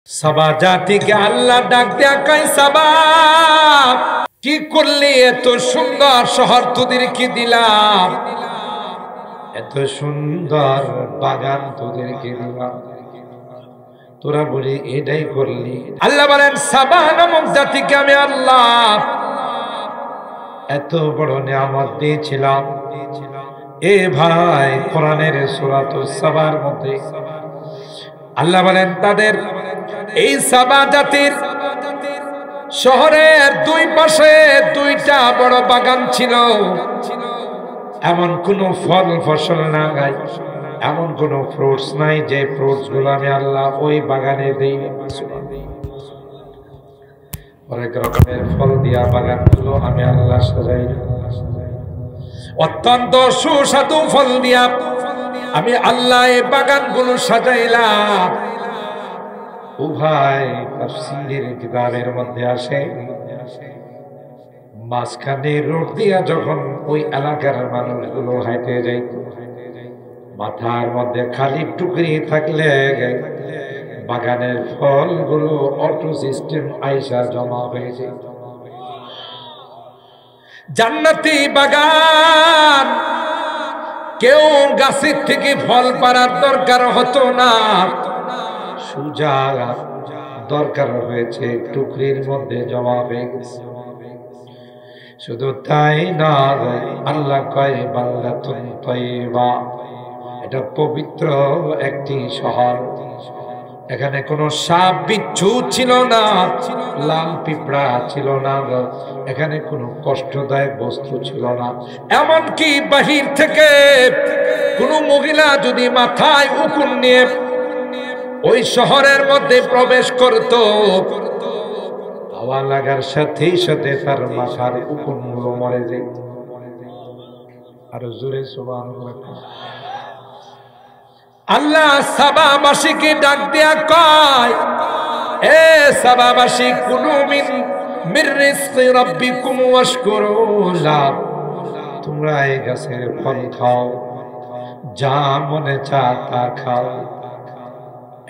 সাবা জাতিকে আল্লাহ ডাক দেয়া কয়, সাবা কি করলি? এত সুন্দর শহর তোদেরকে দিলাম, এত সুন্দর বাগান তোদেরকে দিলাম, তোরা বলি এটাই করলি? আল্লাহ বলেন, সাবা নামক জাতিকে আমি আল্লাহ এত বড় নিয়ামত দিয়েছিলাম। এ ভাই, কোরআনের সূরাতুস সাবার মধ্যে আল্লাহ বলেন, তাদের এই সাবা জাতির শহরের দুই পাশে দুইটা বড় বাগান ছিল। এমন কোন ফল ফসল না গাই, এমন কোন ফ্রুটস নাই যে ফ্রুটস গুলো আমি আল্লাহ ওই বাগানে দেই। অনেক রকমের ফল দিয়া বাগান গুলো আমি আল্লাহ সাজাই, অত্যন্ত সুস্বাদু ফল দিয়া আমি আল্লাহ এই বাগান গুলো সাজাইলাম। ও ভাই, তাফসীরের কিতাবের মধ্যে আসে, মাঝখানে রোড দিয়া যখন ওই এলাকার মানুষগুলো হাঁটে যাইত, মাথার মধ্যে খালি টুকরি থাকলে বাগানের ফলগুলো অটো সিস্টেম আইসা জমা হয়ে যায়। জান্নাতি বাগান, কেউ গাছের থেকে ফল পাড়ার দরকার হতো না, সুজা দরকার হয়েছে টুকরির মধ্যে জমা হয়ে গেছে। শুধু তাই না, আল্লাহ কয় বাল্লাতুন তাইয়্যিবা, এটা পবিত্র একটি শহর। এখানে কোনো সাপ বিচ্ছু ছিল না, লাল পিঁপড়া ছিল না, এখানে কোনো কষ্টদায়ক বস্তু ছিল না। এমনকি বাহির থেকে কোনো মহিলা যদি মাথায় উকুন নিয়ে ওই শহরের মধ্যে প্রবেশ করত, হাওয়া লাগার সাথে সাথে তার মাথার উকুনগুলো মরে যেত। আর জোরে সুবহানাল্লাহ। আল্লাহ সাবাবাসীকে ডাক দেয়া কয়, এ সাবাবাসী, কুলু মির রিজকি রাব্বিকুম ওয়াশকুরু লাহু, তোমরা এই গাছের ফল খাও, যা মনে চা তা খাও।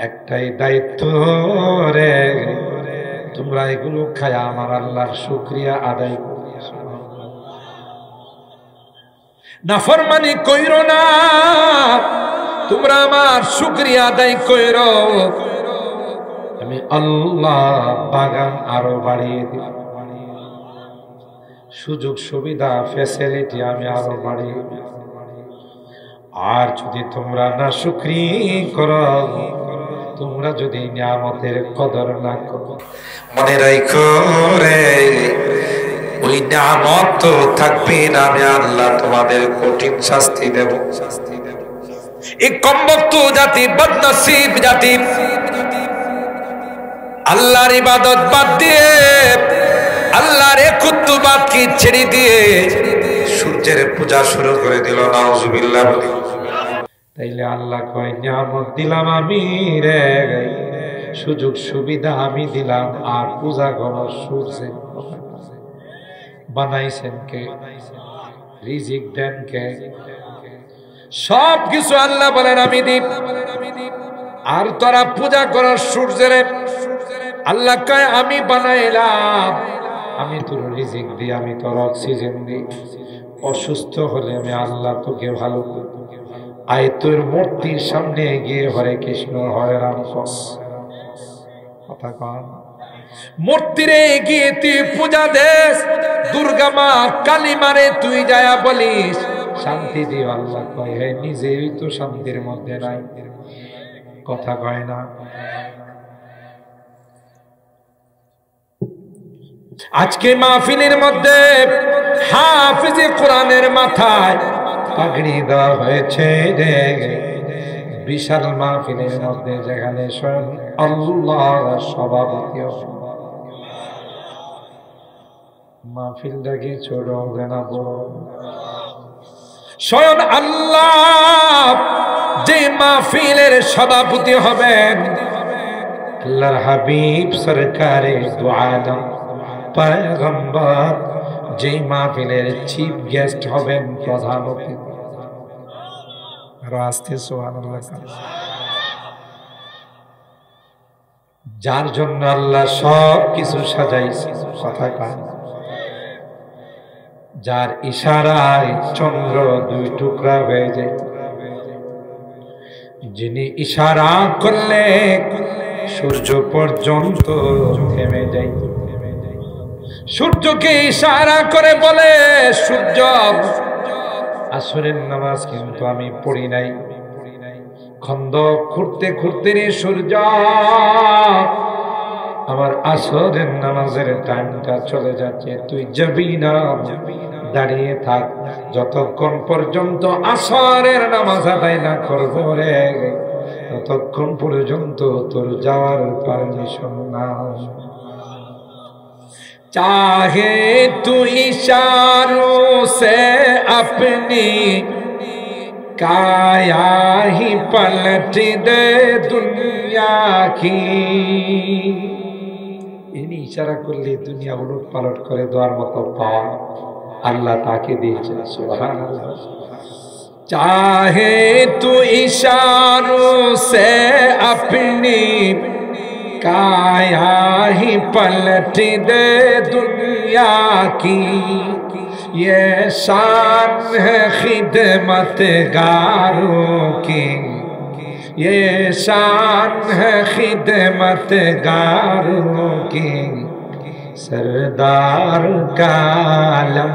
একটাই দায়িত্ব রে, তোমরা এগুলো খায় আমার আল্লাহর শুকরিয়া আদায় করো, নাফরমানি কইরো না, তোমরা আমার শুকরিয়া আদায় কইরো। আমি আল্লাহ বাগান আরো বাড়িয়ে দিব, সুযোগ সুবিধা ফ্যাসিলিটি আমি আরো বাড়িয়ে দিব। আর যদি তোমরা না শুকরিয়া করো, তোমরা যদি নিয়ামতের কদর না করো, মনে রাখো রে, ওই নিয়ামত তো থাকবে না, আমি আল্লাহ তোমাদের কঠিন শাস্তি দেব। এই কমবক্ত জাতি, বদনসিব জাতি, আল্লাহর ইবাদত বাদ দিয়ে, আল্লাহর একুত্ববাদকে ছেড়ে দিয়ে সূর্যের পূজা শুরু করে দিল। নাউজুবিল্লাহ। তাইলে আল্লাহ কয়, নিয়ামত দিলাম আমি রে, সুযোগ সুবিধা আমি দিলাম, আর পূজা করো সূর্যের। বানাইছেন কে? রিজিক দেন কে? সব কিছু আল্লাহ বলেন আমি দিব, আর তোরা পূজা করো সূর্যের। আল্লাহ কয়, আমি বানাইলাম, আমি তোর রিজিক দিই, আমি তোর অক্সিজেন দিই। অসুস্থ হলে আমি আল্লাহ তোকে ভালো করি। আয় তোর মূর্তির সামনে গিয়ে হরে কৃষ্ণ হরে রাম কস, কথা কন। মূর্তিরে গিয়ে তুই পূজা দেস, দুর্গা মা কালী মারে তুই যায়া বলিস শান্তি দিও। আল্লাহ কয়, হে নিজেই তো শান্তির মধ্যে নাই, কথা কয় না। আজকে মাহফিলের মধ্যে হাফিজে কোরআনের মাথায় পাগড়ি দেওয়া হয়েছে রে, বিশাল মাহফিলের মধ্যে, যেখানে স্বয়ং আল্লাহ সভাপতি। মাহফিলটা কি ছোট হবে না বড়? স্বয়ং আল্লাহ যে মাহফিলের সভাপতি হবেন, আল্লাহর হাবিব সরকারে দু আলম পয়গম্বর যে মাহফিলের চিফ গেস্ট হবেন, প্রধান অতিথি। রাস্তে সুবহানাল্লাহ। যার জন্য আল্লাহ সব কিছু সাজাইছে, কথা কয়, যার ইশারায় চন্দ্র দুই টুকরা হয়ে যায়, যিনি ইশারা করলে সূর্য পর্যন্ত থেমে যায়। সূর্যকে ইশারা করে বলে, সূর্য আসরের নামাজ কিন্তু আমি পড়ি নাই, খন্দক খুঁড়তে খুঁড়তে রে সূর্য আমার আসরের নামাজের টাইমটা চলে যাচ্ছে, তুই যাবি না, দাঁড়িয়ে থাক যতক্ষণ পর্যন্ত আসরের নামাজ আদায় না করবো রে, ততক্ষণ পর্যন্ত তোর যাওয়ার পারমিশন না। चाहे तू इशारों से अपनी काया ही पलट दे दुनिया की। इन्हीं इशारा করলে দুনিয়া উলট পালট করে দেওয়ার মতো পাওয়া আল্লাহ তাকে দিয়েছেন। সুবহানাল্লাহ। चाहे तू इशारों से अपनी काया ही पलट दे दुनिया की, ये शान है खिदमतगारों की, ये शान है खिदमतगारों की, सरदार का आलम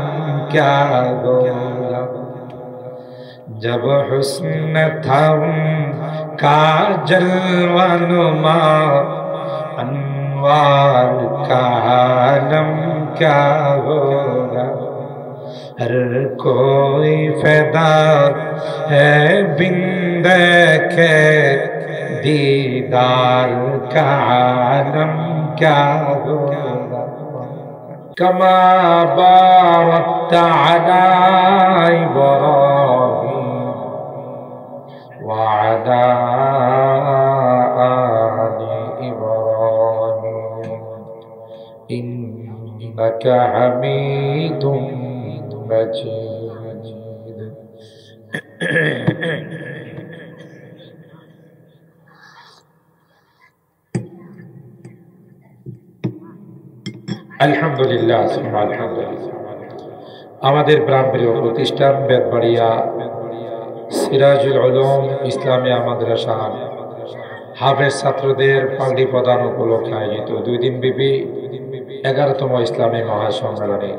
क्या बोला, जब हुस्न था उनका जलवा नुमा, अनवार का आलम क्या होगा, हर कोई फैदा है बिन देखे दीदार का आलम क्या होगा, कमा बारकत अला इब्राहीम व अला इन्नका हमीदुम मजीद। আলহামদুলিল্লাহ, আলহামদুলিল্লাহ। আমাদের প্রাণপ্রিয় প্রতিষ্ঠান বেতবাড়িয়া সিরাজুল উলুম ইসলামিয়া মাদ্রাসা হাফেজ ছাত্রদের পাগড়ি প্রদান উপলক্ষে আয়োজিত 2 দিন ব্যাপী 11তম ইসলামী মহাসম্মেলনে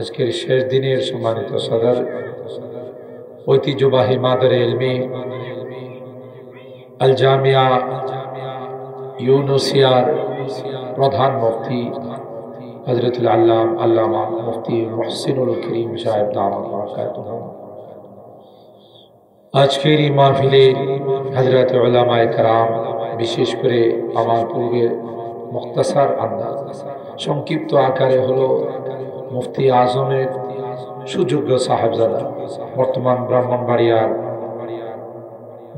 আজকের শেষ দিনের সম্মানিত সদর ঐতিহ্যবাহী মাদারে ইলমি আল জামিয়া ইউনুসিয়ার প্রধান মুফতি হযরতুল আল্লামা মুফতি মুহসিনুল করিম সাহেব দামাত বরকাতুহু, আজকের এই মাহফিলে হযরত উলামায়ে কেরাম, বিশেষ করে আমার পূর্বে মুখতাসার আন্দাজ সংক্ষিপ্ত আকারে হলো মুফতি আজমের সুযোগ্য সাহেবজাদা, বর্তমান ব্রাহ্মণবাড়িয়ার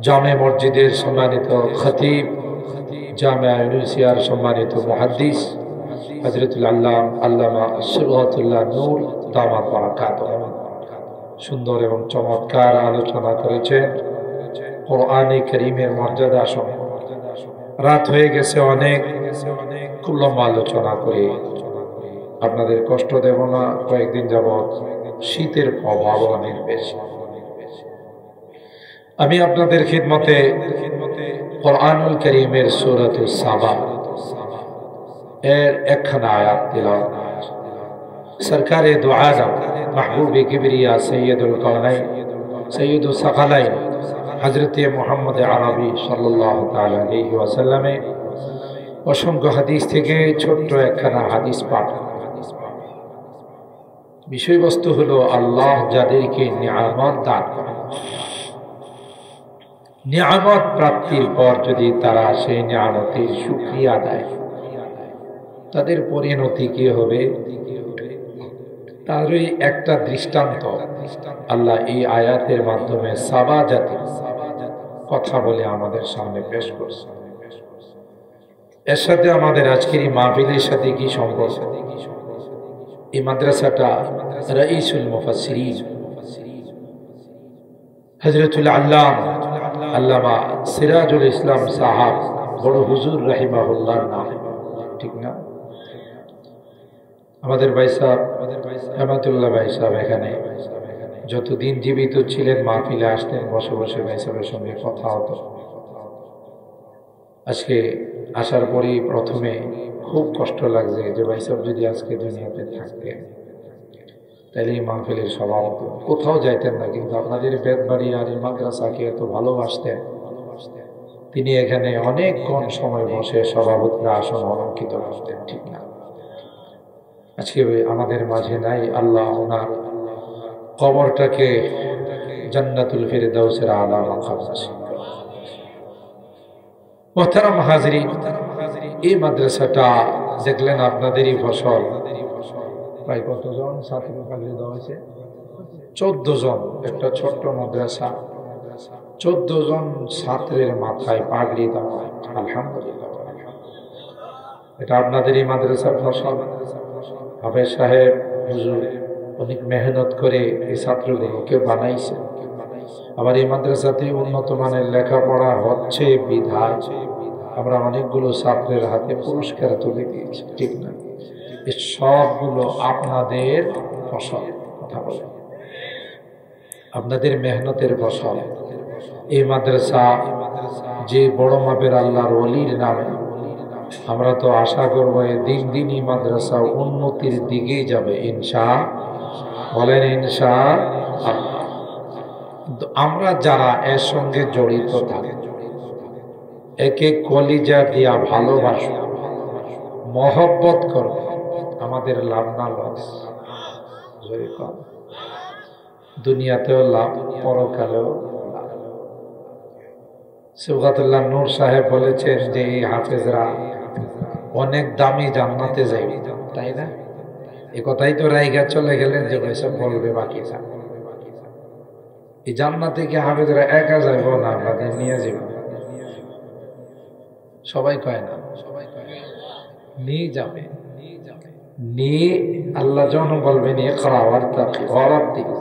জামে মসজিদের সম্মানিত খতিব, জামিয়া ইউনুসিয়ার সম্মানিত মুহাদ্দিস হযরতুল আল্লামা সুবহাতুল্লাহ নূর দামাত বরকাতুহু সুন্দর এবং চমৎকার আলোচনা করেছেন কোরআনে কারীমের মর্যাদা সম্পর্কে। রাত হয়ে গেছে অনেক, খুব লম্বা আলোচনা করে আপনাদের কষ্ট দেব না। কয়েকদিন যাবৎ শীতের প্রভাব অনেক বেশি। আমি আপনাদের খিদমতে কোরআনুল কারীমের সূরাতুস সাবা এর একখানা আয়াত তিলাওয়াত। সরকারে দু আলম মাহবুবে কিবরিয়া সৈয়দুল কাউনাইন সৈয়দুস সাকালাইন হযরত মুহাম্মদ আরবি সাল্লাল্লাহু তাআলা আলাইহি ওয়াসাল্লামে অসংখ্য হাদিস থেকে ছোট্ট একখানা হাদিস পাঠ। বিষয়বস্তু হলো আল্লাহ যাদেরকে নিয়ামত দান করেন, নিয়ামত প্রাপ্তির পর যদি তারা সেই নিয়ামতের শুকরিয়া দেয়, তাদের পরিণতি কি হবে তারই একটা দৃষ্টান্ত আল্লাহ এই আয়াতের মাধ্যমে সাবা জাতির কথা বলে আমাদের সামনে পেশ করছে। এর সাথে আমাদের আজকের এই মাহফিলের সাথে কি সম্পর্ক? এই মাদ্রাসাটা রাইসুল মুফাসসিরিন হযরতুল আল্লামা সিরাজুল ইসলাম সাহাব বড় হুজুর রাহিমাহুল্লাহর নাম, ঠিক না? আমাদের ভাই সাহেব রহমাতুল্লাহ ভাই সাহেব এখানে যতদিন জীবিত ছিলেন মাহফিলে আসতেন, বসে বসে ভাই সাহেবের সঙ্গে কথা হতো। আজকে আসার পরেই প্রথমে খুব কষ্ট লাগছে যে ভাই সাহেব যদি আজকে দুনিয়াতে থাকতেন তাহলে এই মাহফিলের সভাপতি। কোথাও যাইতেন না, কিন্তু আপনাদের বেতবাড়ি আর এই মাদ্রাসাকে এত ভালোবাসতেন, তিনি এখানে অনেকক্ষণ সময় বসে সভাপতির আসন অলঙ্কিত করতেন, ঠিক না? আজকে আমাদের মাঝে নাই। আল্লাহ ওনার কবরটাকে জান্নাতুল ফিরদাউসের আলা মাকাম নসিব করুন। মুহতারাম হাজিরিন, এই মাদ্রাসাটা দেখলেন আপনাদেরই ফসল। প্রায় কতজন ছাত্র পাগড়ি দেওয়া হয়েছে? 14 জন। একটা ছোট্ট মাদ্রাসা, 14 জন ছাত্রের মাথায় পাগড়ি দেওয়া। আলহামদুলিল্লাহ, এটা আপনাদেরই মাদ্রাসার ফসল। হাফেজ সাহেব হুজুর অনেক মেহনত করে এই ছাত্রগুলোকে বানাইছে। আবার এই মাদ্রাসাতে উন্নত মানের লেখাপড়া হচ্ছে বিধায় আমরা অনেকগুলো ছাত্রের হাতে পুরস্কার তুলে দিয়েছি, ঠিক না? এই সবগুলো আপনাদের ফসল। কথা বলে আপনাদের মেহনতের ফসল। এই মাদ্রাসা যে বড় মাপের আল্লাহর ওলির নামে, আমরা তো আশা করবো দিন দিন এই মাদ্রাসা উন্নতির দিকেই যাবে ইনশাআল্লাহ। বলেন ইনশাআল্লাহ। কিন্তু আমরা যারা এর সঙ্গে জড়িত থাকি, একে কলিজা দিয়া ভালোবাসো, মহব্বত করো, আমাদের লাভ না লস? দুনিয়াতেও লাভ, পরকালেও লাভ। সুবহাতুল্লাহ নূর সাহেব বলেছেন যে এই হাফেজরা অনেক দামি জান্নাতে যাইবে, তাই না? এ কথাই তো রাইগা চলে গেলেন যে ওইসব বলবে বাকি। এই জান্নাতে কি হাফেজরা একা যাইব না, আপনাদের নিয়ে যাব? সবাই কয় না, নিয়ে যাবে। নিয়ে আল্লাহ যখন বলবেন ইকরা ওয়ারতাকি ওয়ারাত্তিল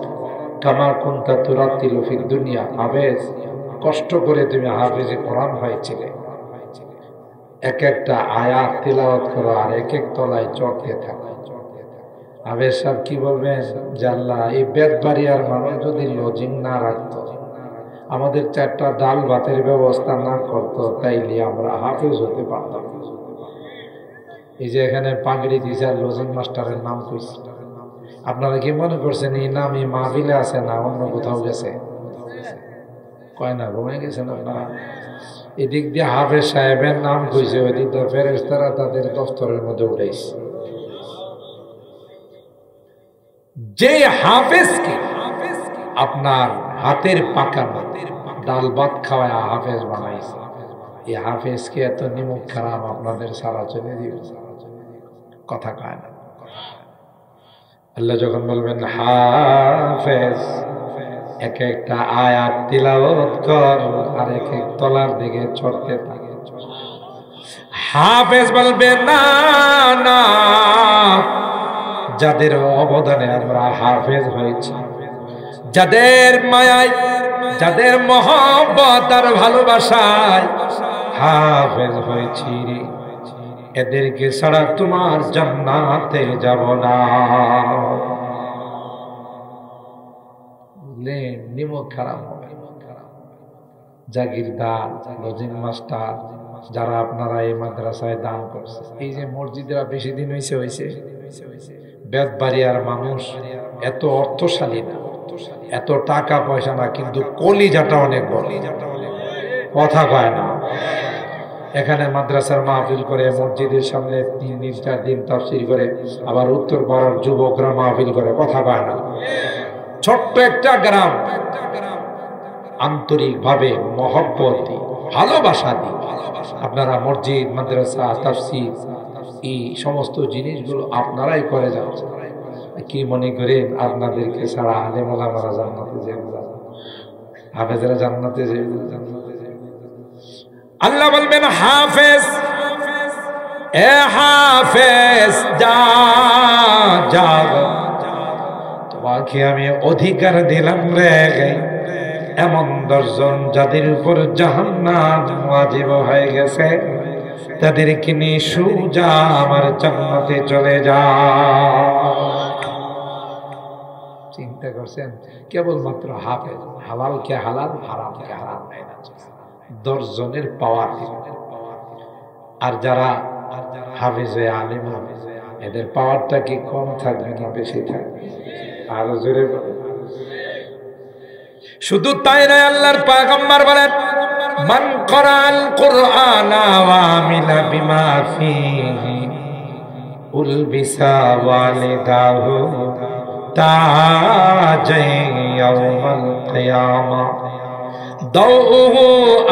কামা কুনতা তুরাত্তিলু ফিদ দুনিয়া, হাফেজ কষ্ট করে তুমি হাফেজে কোরআন হয়েছিলে, এক একটা আয়াত তিলাওয়াত করো আর এক এক তলায় চড়তে থাকো। হাফেজ সাহেব কি বলবেন যে আল্লাহ এই বেতবাড়ি আর মানুষ যদি লজিং না রাখতো, আমাদের 4টা ডাল ভাতের ব্যবস্থা না করতো, তাইলে আমরা হাফেজ হতে পারতাম। এই যে এখানে পাগড়ি দিছে আর লজিং মাস্টারের নাম কইছে, আপনারা কি মনে করছেন এই নাম এই মাহফিলে আছে না অন্য কোথাও গেছে? কয় না, ঘুমাই গেছেন আপনারা? এদিক দিয়ে হাফেজ সাহেবের নাম কইছে, ওইদিক দিয়ে ফেরেশতারা তাদের দফতরের মধ্যে উঠাইছে। যে হাফেজকে আপনার হাতের পাকা ডাল ভাত খাওয়ায় হাফেজ বানাইছে, এই হাফেজকে এত নিমুখ খারাপ আপনাদের সারা চলে দিবে? কথা কয় না। আল্লাহ যখন বলবেন হাফেজ এক একটা আয়াত তিলাওয়াত কর আর এক এক তলার দিকে চড়তে থাকে, হাফেজ বলবে না না, যাদের অবদানে আমরা হাফেজ হয়েছি, যাদের মায়ায়, যাদের মহব্বত আর ভালোবাসায় হাফেজ হয়েছি, এদেরকে ছাড়া তোমার জান্নাতে যাব না। নিমক খারাপ হবে। জাগিরদার, লজিং মাস্টার যারা আপনারা এই মাদ্রাসায় দান করছে, এই যে মসজিদরা বেশি দিন হয়েছে, বেতবাড়ি আর মানুষ এত অর্থশালী না, এত টাকা পয়সা না, কিন্তু কলিজাটা অনেক বড়। কথা কয় না। এখানে মাদ্রাসার মাহফিল করে, মসজিদের সামনে 3 দিন 4 দিন তাফসীর করে, আবার উত্তর পাড়ার যুবকরা মাহফিল করে। কথা কয় না। ছোট্ট একটা গ্রাম, আন্তরিক ভাবে মহব্বত দি, ভালোবাসা দি আপনারা মসজিদ, মাদ্রাসা, তাফসীর এই সমস্ত জিনিসগুলো আপনারাই করে যাচ্ছেন। কি মনে করেন আপনাদেরকে ছাড়া আলেম ওলামারা জান্নাতে যাবে? হাফেজরা জান্নাতে যাবে? আল্লাহ বলবেন হাফেজ, এ হাফেজ যা যা, তোমাকে আমি অধিকার দিলাম রে এমন 10 জন যাদের উপর জাহান্নাম ওয়াজিব হয়ে গেছে, তাদেরকে নিয়ে সোজা আমার জান্নাতে চলে যাও। চিন্তা করছেন? কেবলমাত্র হাফেজ, হালাল কে হালাল, হারাম কে হারাম, 10 জনের পাওয়ার। আর যারা হাফেজে আলেম, এদের পাওয়ারটা কি কম থাকবে না বেশি থাকবে? আরো জোরে। শুধু তাই নয়, আল্লাহর পয়গম্বর বলেন, মান করাল কুরআনা ওয়া আমিলা বিমা ফীহি উলবিসা ওয়ালিদাহু তাজাই ইয়াউমাল কিয়ামা দাউহু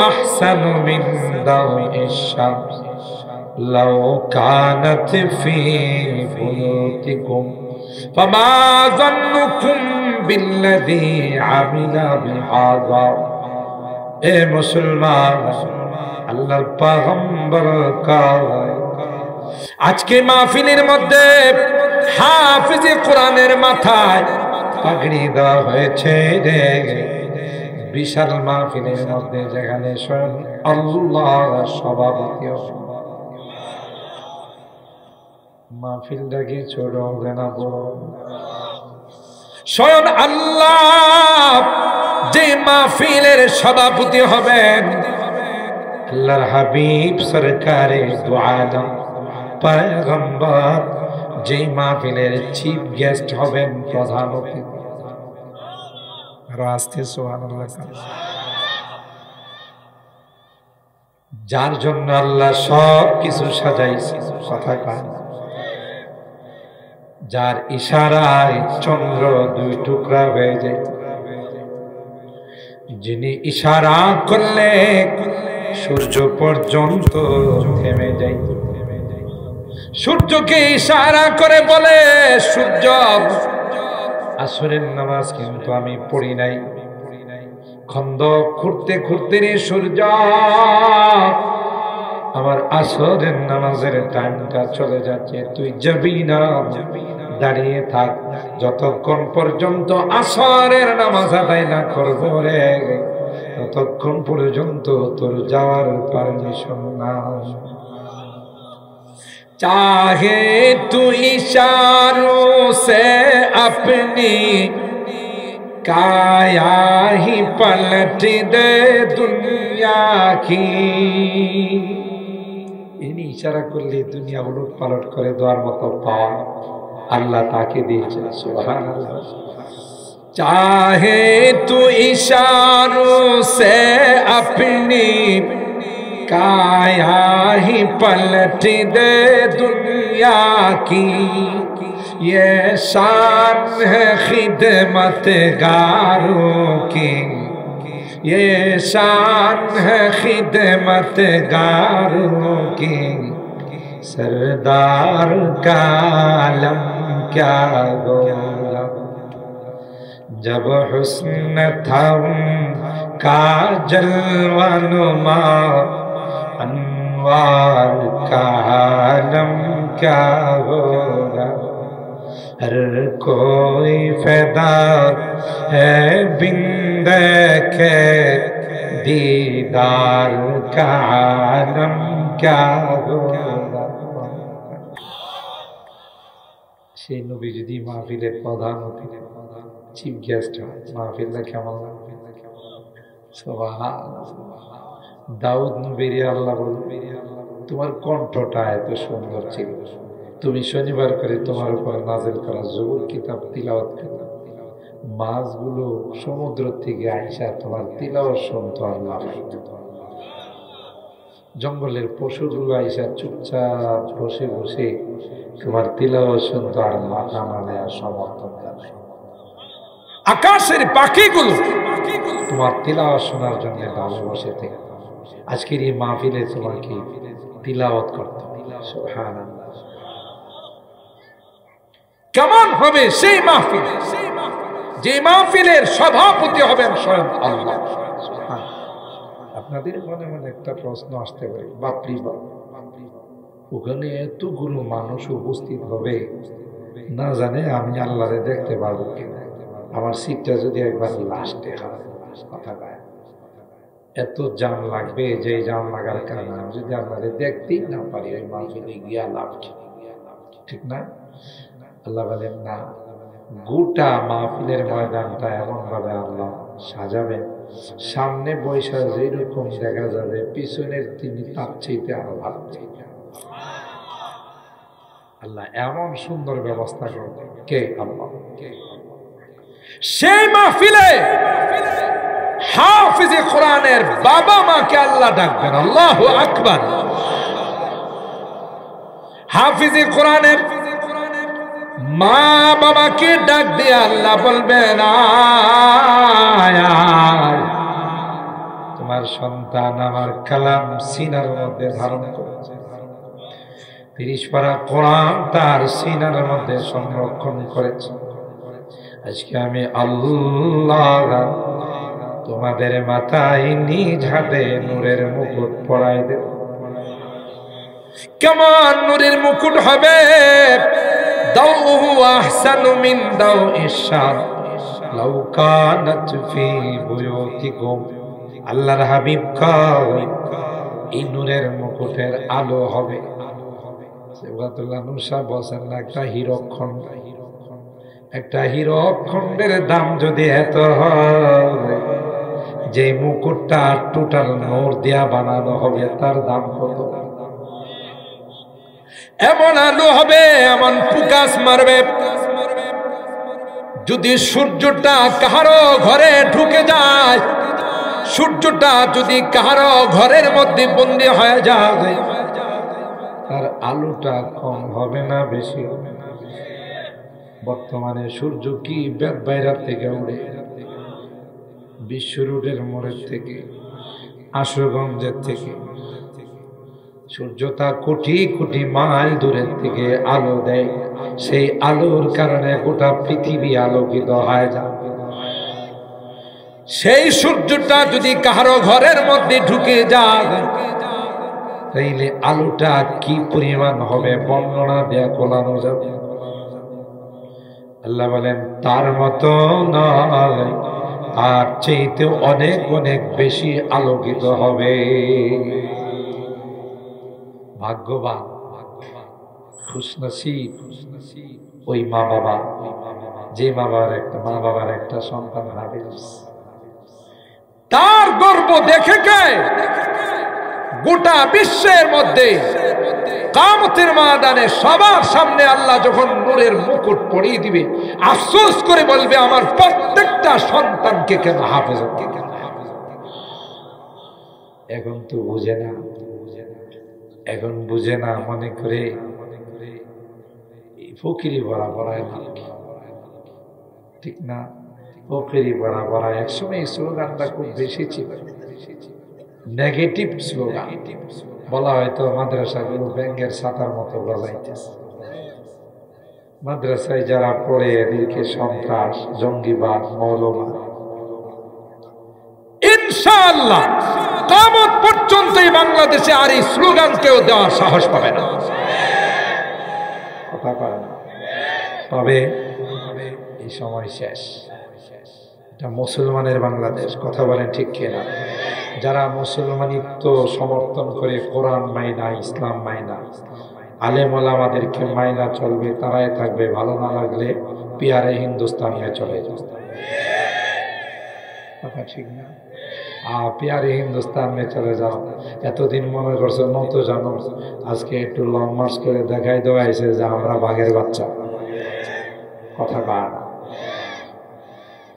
আহসানু মিন দাউইশ শামস লাউ কানাত ফী বুয়ুতিকুম ফামা যান্নুকুম বিল্লাযী আমিলা বিহাযা। এ মুসলমান, আল্লাহর পয়গম্বর কয়, আজকে মাহফিলের মধ্যে হাফিজে কোরআনের মাথায় পাগড়ি দেওয়া হয়েছে রে। বিশাল মাহফিলের মধ্যে যেখানে স্বয়ং আল্লাহ সভাপতি, মাহফিলটা কি ছোট হবে না? স্বয়ং আল্লাহ যে মাহফিলের সভাপতি হবেন, আল্লাহর হাবিব সরকারে দু আলম পয়গম্বর যে মাহফিলের চিফ গেস্ট হবেন, প্রধান অতিথি। রাস্তে সুবহানাল্লাহ। যার জন্য আল্লাহ সব কিছু সাজাইছে, কথা কয়, যার ইশারায় চন্দ্র 2 টুকরা হয়ে যায়, যিনি ইশারা করলে সূর্য পর্যন্ত থেমে যায়। সূর্যকে ইশারা করে বলে, সূর্য আসরের নামাজ কিন্তু আমি পড়ি নাই, খন্দক খুঁড়তে খুঁড়তে রে সূর্য আমার আসরের নামাজের টাইমটা চলে যাচ্ছে, তুই যাবি না, দাঁড়িয়ে থাক, যতক্ষণ পর্যন্ত আসরের নামাজ আদায় না করবো রে, ততক্ষণ পর্যন্ত তোর যাওয়ার পারমিশন না। चाहे तू इशारों से अपनी काया ही पलट दे दुनिया की। इन्हीं इशारा করলে দুনিয়া উলট পালট করে দেওয়ার মতো পাওয়ার আল্লাহ তাকে দিয়েছেন। সুবহানাল্লাহ। चाहे तू इशारों से अपनी काया ही पलट दे दुनिया की, ये शान है खिदमतगारों की, ये शान है खिदमतगारों की, सरदार का आलम क्या गोला, जब हुस्न था उनका जलवा नुमा, अनवार का आलम क्या होगा, हर कोई फैदा है बिन देखे दीदार का आलम क्या होगा। সেই নবী যদি মাহফিলের প্রধান অতিথি, চিফ গেস্ট হয়, মাহফিলটা কেমন লাগবে? সুবহানাল্লাহ। দাউদ নবীর আল্লাহ বলবে, তোমার কণ্ঠটা এত সুন্দর ছিল, তুমি শনিবার করে তোমার উপর নাযিল করা জবুর কিতাব তিলাওয়াত করতে, মাছগুলো সমুদ্র থেকে আইসা তোমার তিলাওয়াত শুনতো, আল্লাহ জঙ্গলের পশুগুলো আইসা চুপচাপ বসে বসে তোমার তিলাওয়াত শুনতো, আর মাথা মানে আর সমর্থন জানায়। আকাশের পাখিগুলো তোমার তিলাওয়াত শোনার জন্য ডালে বসে থেকে আজকের এই মাহফিলে তোমাকে তিলাওয়াত করতে। সুবহানাল্লাহ। কেমন হবে সেই মাহফিল, যে মাহফিলের সভাপতি হবেন স্বয়ং আল্লাহ। আপনাদের মনে মনে একটা প্রশ্ন আসতে পারে, বাপরি বাপ, ওখানে এতগুলো মানুষ উপস্থিত হবে, না জানে আমি আল্লাহরে দেখতে পারবো কিনা, আমার সিটটা যদি একবার লাস্টে হয়। কথা কয় এত জান লাগবে যে জান লাগার কারণে আমি যদি আপনাদের দেখতেই না পারি ওই মাহফিলে গিয়া লাভ কি? ঠিক না? আল্লাহ বলেন না, গোটা মাহফিলের ময়দানটা এমন ভাবে আল্লাহ সাজাবেন, সামনে বৈশা যেরকম দেখা যাবে পিছনের তিনি তার চাইতে আরো ভালো। আল্লাহ এমন সুন্দর ব্যবস্থা করবেন। কে? আল্লাহ। সেই মাহফিলে হাফিজে কোরআনের বাবা মাকে আল্লাহ ডাকবেন। আল্লাহু আকবার। হাফিজে কোরআনের মা বাবাকে ডাক দিয়ে আল্লাহ বলবেন তোমার সন্তান আমার কালাম সিনার মধ্যে ধারণ করেছে, 30 পারা কোরআন তার সিনার মধ্যে সংরক্ষণ করেছে। আজকে আমি আল্লাহ তোমাদের মাথায় নিজ হাতে নূরের মুকুট পরাই দেব। কেমন নূরের মুকুট হবে? দাউহু আহসানু মিন দাউইশ শামস লাউ কানাত ফি বুয়ুতিকুম। আল্লাহর হাবিব কয় এই নূরের মুকুটের আলো হবে, সিবগাতুল্লাহ নূর সাহেব বলেন না, একটা হীরকখণ্ড, একটা হীরকখণ্ডের দাম যদি এত হয়, যে মুকুটটা টোটাল নূর দিয়া বানানো হবে তার দাম কত? এমন আলো হবে, এমন প্রকাশ মারবে, যদি সূর্যটা কাহারো ঘরে ঢুকে যায়, সূর্যটা যদি কাহারো ঘরের মধ্যে বন্দী হয়ে যায়, তার আলোটা কম হবে না বেশি হবে না? বর্তমানে সূর্য কি বেতবাইরার থেকে উড়ে, বিশ্ব রোডের মোড়ের থেকে, আশুগঞ্জের থেকে, সূর্যটা কোটি কোটি মাইল দূরের থেকে আলো দেয়। সেই আলোর কারণে গোটা পৃথিবী আলোকিত হয়ে যায়। সেই সূর্যটা যদি কাহারো ঘরের মধ্যে ঢুকে যায়, তাইলে আলোটা কি পরিমাণ হবে বর্ণনা দেয়া কোলানো যাবে। আল্লাহ বলেন তার মতো নয়, আর চাইতে অনেক অনেক বেশি আলোকিত হবে। ভাগ্যবান, খুশনসিব ওই মা বাবা, যে মা বাবার একটা সন্তান হাফেজ, তার গর্ব দেখে কে গোটা বিশ্বের মধ্যে কিয়ামতের ময়দানে সবার সামনে আল্লাহ যখন নূরের মুকুট পরিয়ে দিবে, আফসোস করে বলবে আমার প্রত্যেকটা সন্তানকে কেন হাফেজ। এখন তো বুঝে না, এখন বুঝে না, মনে করে ফকিরি ভরা ভরায় না, ঠিক না? ফকিরি ভরা ভরা। একসময় এই স্লোগানটা খুব বেশি ছিল, নেগেটিভ স্লোগান। বলা হয়তো মাদ্রাসাগুলো ব্যাঙের ছাতার মতো গজাইতেছে। মাদ্রাসায় যারা পড়ে এদেরকে সন্ত্রাস, জঙ্গিবাদ, মৌলবাদ। ইনশাআল্লাহ কিয়ামত পর্যন্ত এই বাংলাদেশে আর এই স্লোগান কেউ দেওয়ার সাহস পাবে না। কথা পাবে না, তবে এই সময় শেষ। এটা মুসলমানের বাংলাদেশ। কথা বলেন ঠিক কিনা? যারা মুসলমানিত্ব সমর্থন করে কোরআন মাইনা, ইসলাম মাইনা, আলেম ওলামাদেরকে মাইনা চলবে, তারাই থাকবে। ভালো না লাগলে পিয়ারে হিন্দুস্তান নিয়ে চলে যাবে। কথা ঠিক না? পিয়ারে হিন্দুস্তান নিয়ে চলে যাও। এতদিন মনে করছো মতো জানো, আজকে একটু লং মার্চ করে দেখাই দেওয়া হয়েছে যে আমরা বাঘের বাচ্চা। কথা কয় না,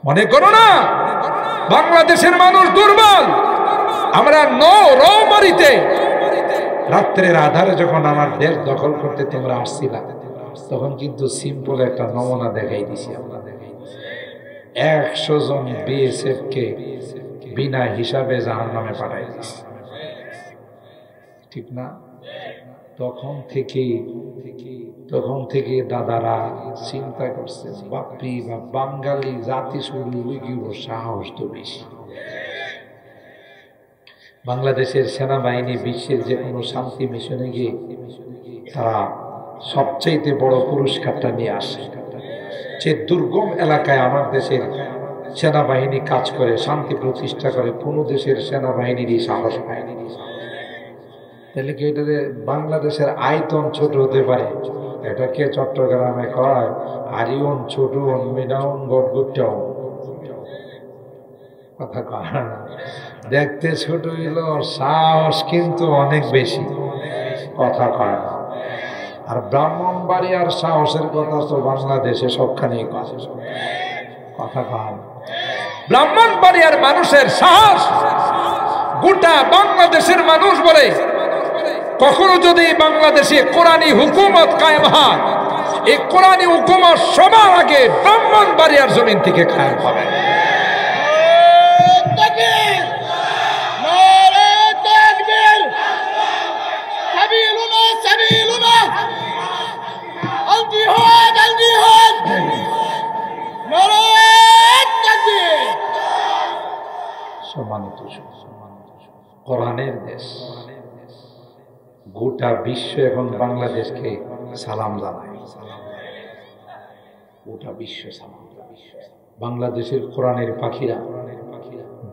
মনে করো না বাংলাদেশের মানুষ দুর্বল। আমরা রৌমারিতে রাত্রের আধারে যখন আমার দেশ দখল করতে তোমরা আসছিলা, তখন কিন্তু সিম্পল একটা নমুনা দেখাই দিছি। আমরা 100 জন বিএসএফ কে বিনা হিসাবে জাহান্নামে পাঠাই দিছি, ঠিক না? তখন থেকে দাদারা চিন্তা করছে, বাপরি বা বাঙালি জাতি শুরু সাহস তো বেশি। বাংলাদেশের সেনাবাহিনী বিশ্বের যে কোনো শান্তি মিশনে গিয়ে তারা সবচাইতে বড় পুরস্কারটা নিয়ে আসে। যে দুর্গম এলাকায় আমার দেশের সেনাবাহিনী কাজ করে, শান্তি প্রতিষ্ঠা করে, কোন দেশের সেনাবাহিনীরই সাহস পায়নি। তাহলে কি এটা বাংলাদেশের আয়তন ছোট হতে পারে? এটাকে চট্টগ্রামে কয় আরিয়ন ছোট মিনাউন গটগুটাও, কথা কয় না। দেখতে ছোট হইল, সাহস কিন্তু অনেক বেশি, কথা কয় না। আর ব্রাহ্মণবাড়িয়ার সাহসের কথা তো বাংলাদেশে সবখানেই কথা কয়। ব্রাহ্মণবাড়িয়ার মানুষের সাহস গোটা বাংলাদেশের মানুষ বলে, কখনো যদি বাংলাদেশে কোরআনী হুকুমত কায়েম হয়, এই কোরআনী হুকুমত সবার আগে ব্রাহ্মণবাড়িয়ার জমিন থেকে কায়েম হবে। কোরআনের দেশ, গোটা বিশ্ব এখন বাংলাদেশকে সালাম জানায়, গোটা বিশ্ব সালাম। বাংলাদেশের কোরআনের পাখিরা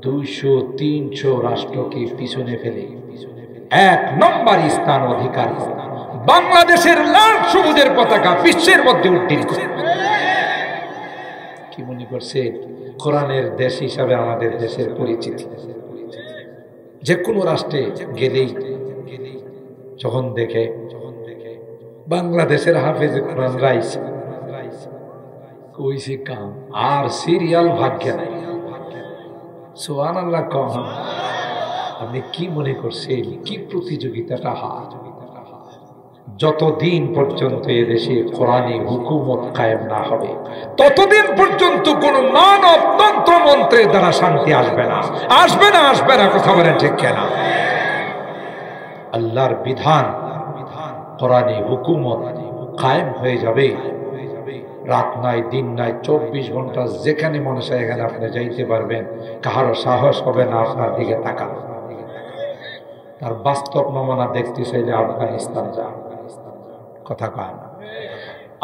200-300 রাষ্ট্রকে পিছনে ফেলে 1 নম্বর স্থান অধিকার করে বাংলাদেশের লাল সবুজের পতাকা বিশ্বের মধ্যে উড্ডীন করে। কি মনে করছে কোরআনের দেশ হিসাবে আমাদের দেশের পরিচিতি? যে কোনো রাষ্ট্রে গেলেই যখন দেখে বাংলাদেশের হাফেজ কোরআন রাইস কইছে কাম, আর সিরিয়াল ভাগ্যে নাই। সুবহানাল্লাহ কম। আপনি কি মনে করছেন কি প্রতিযোগিতাটা হয়? যতদিন পর্যন্ত এদেশে কোরআনী হুকুমত কায়েম না হবে, ততদিন পর্যন্ত কোন মানব তন্ত্র মন্ত্রের দ্বারা শান্তি আসবে না, আসবে না, আসবে না। কথা বলেন ঠিক কিনা? আল্লাহর বিধান কোরআনী হুকুমত কায়েম হয়ে যাবে। রাত নাই, দিন নাই, 24 ঘন্টা যেখানে মনে চায় এখানে আপনি যাইতে পারবেন। কাহারও সাহস হবে না আপনার দিকে তাকানো। তার বাস্তব নমুনা দেখতে চাইলে আফগানিস্তান যান, কথা কয় না।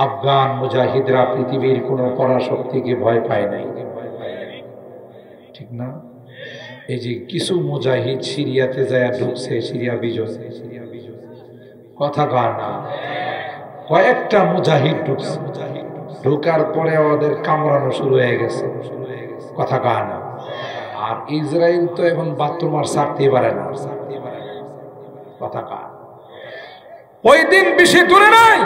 আফগান মুজাহিদরা পৃথিবীর কোন পরাশক্তিকে ভয় পায় নাই, ঠিক না? এই যে কিছু মুজাহিদ সিরিয়াতে যায় ঢুকছে, সিরিয়া বিজয়, কথা কয় না। কয়েকটা মুজাহিদ ঢুকছে, ঢোকার পরে ওদের কামড়ানো শুরু হয়ে গেছে, কথা কয় না। আর ইসরায়েল তো এখন বাথরুম আর ছাড়তে পারে না, কথা কয়। ওই দিন বেশি দূরে নাই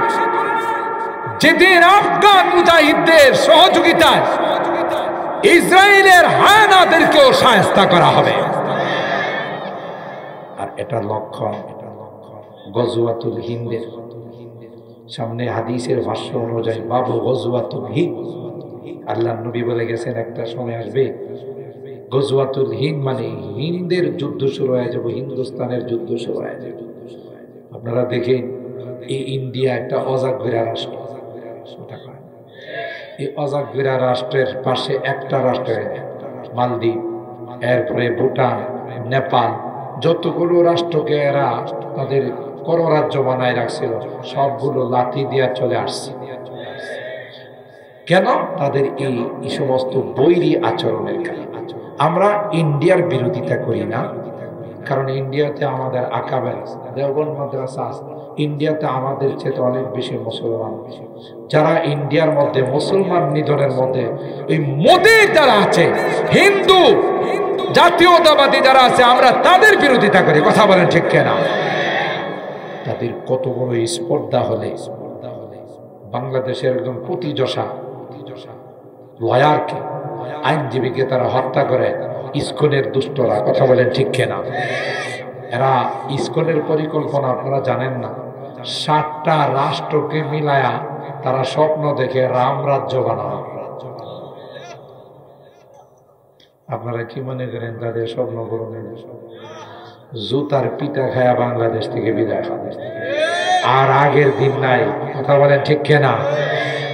যেদিন আফগান মুজাহিদদের সহযোগিতায় ইসরায়েলের হায়নাদেরকেও শায়েস্তা করা হবে। আর এটা লক্ষণ গজওয়াতুল হিন্দের সামনে হাদিসের ভাষ্য অনুযায়ী বাবু গজওয়াতুল হিন্দ। আল্লাহ নবী বলে গেছেন একটা সময় আসবে গজওয়াতুল হিন্দ মানে হিন্দের যুদ্ধ শুরু হয়ে যাবে, হিন্দুস্তানের যুদ্ধ শুরু হয়ে যাবে। আপনারা দেখেন এই ইন্ডিয়া একটা অজাগবিরা রাষ্ট্র, এই অজাগবিরা রাষ্ট্রের পাশে একটা রাষ্ট্রের মালদ্বীপ, এরপরে ভুটান, নেপাল, যতগুলো রাষ্ট্রকে এরা তাদের কররাজ্য বানায় রাখছিল সবগুলো লাথি দিয়া চলে আসছে। কেন? তাদের এই সমস্ত বৈরী আচরণের কারণে। আমরা ইন্ডিয়ার বিরোধিতা করি না, কারণ ইন্ডিয়াতে আমাদের আকাবের দেওবন্দ মাদ্রাসা আছে, ইন্ডিয়াতে আমাদের চেয়ে অনেক বেশি মুসলমান। যারা ইন্ডিয়ার মধ্যে মুসলমান নিধনের মধ্যে ওই মোদি যারা আছে, হিন্দু জাতীয়তাবাদী যারা আছে, আমরা তাদের বিরোধিতা করি, কথা বলেন ঠিক কিনা? তাদের কত বড় স্পর্ধা হলে বাংলাদেশের একজন প্রতিযশা লয়ারকে, আইনজীবীকে তারা হত্যা করে। ইসকনের দুষ্টরা, কথা বলেন ঠিক কিনা? এরা ইসকনের পরিকল্পনা আপনারা জানেন না, 7টা রাষ্ট্রকে মিলায়া তারা স্বপ্ন দেখে রাম রাজ্য বানানো। আপনারা কি মনে করেন তাদের স্বপ্ন পূরণের? জুতার পিতা খায়া বাংলাদেশ থেকে বিদায়, আর আগের দিন নাই, কথা বলেন ঠিক কিনা?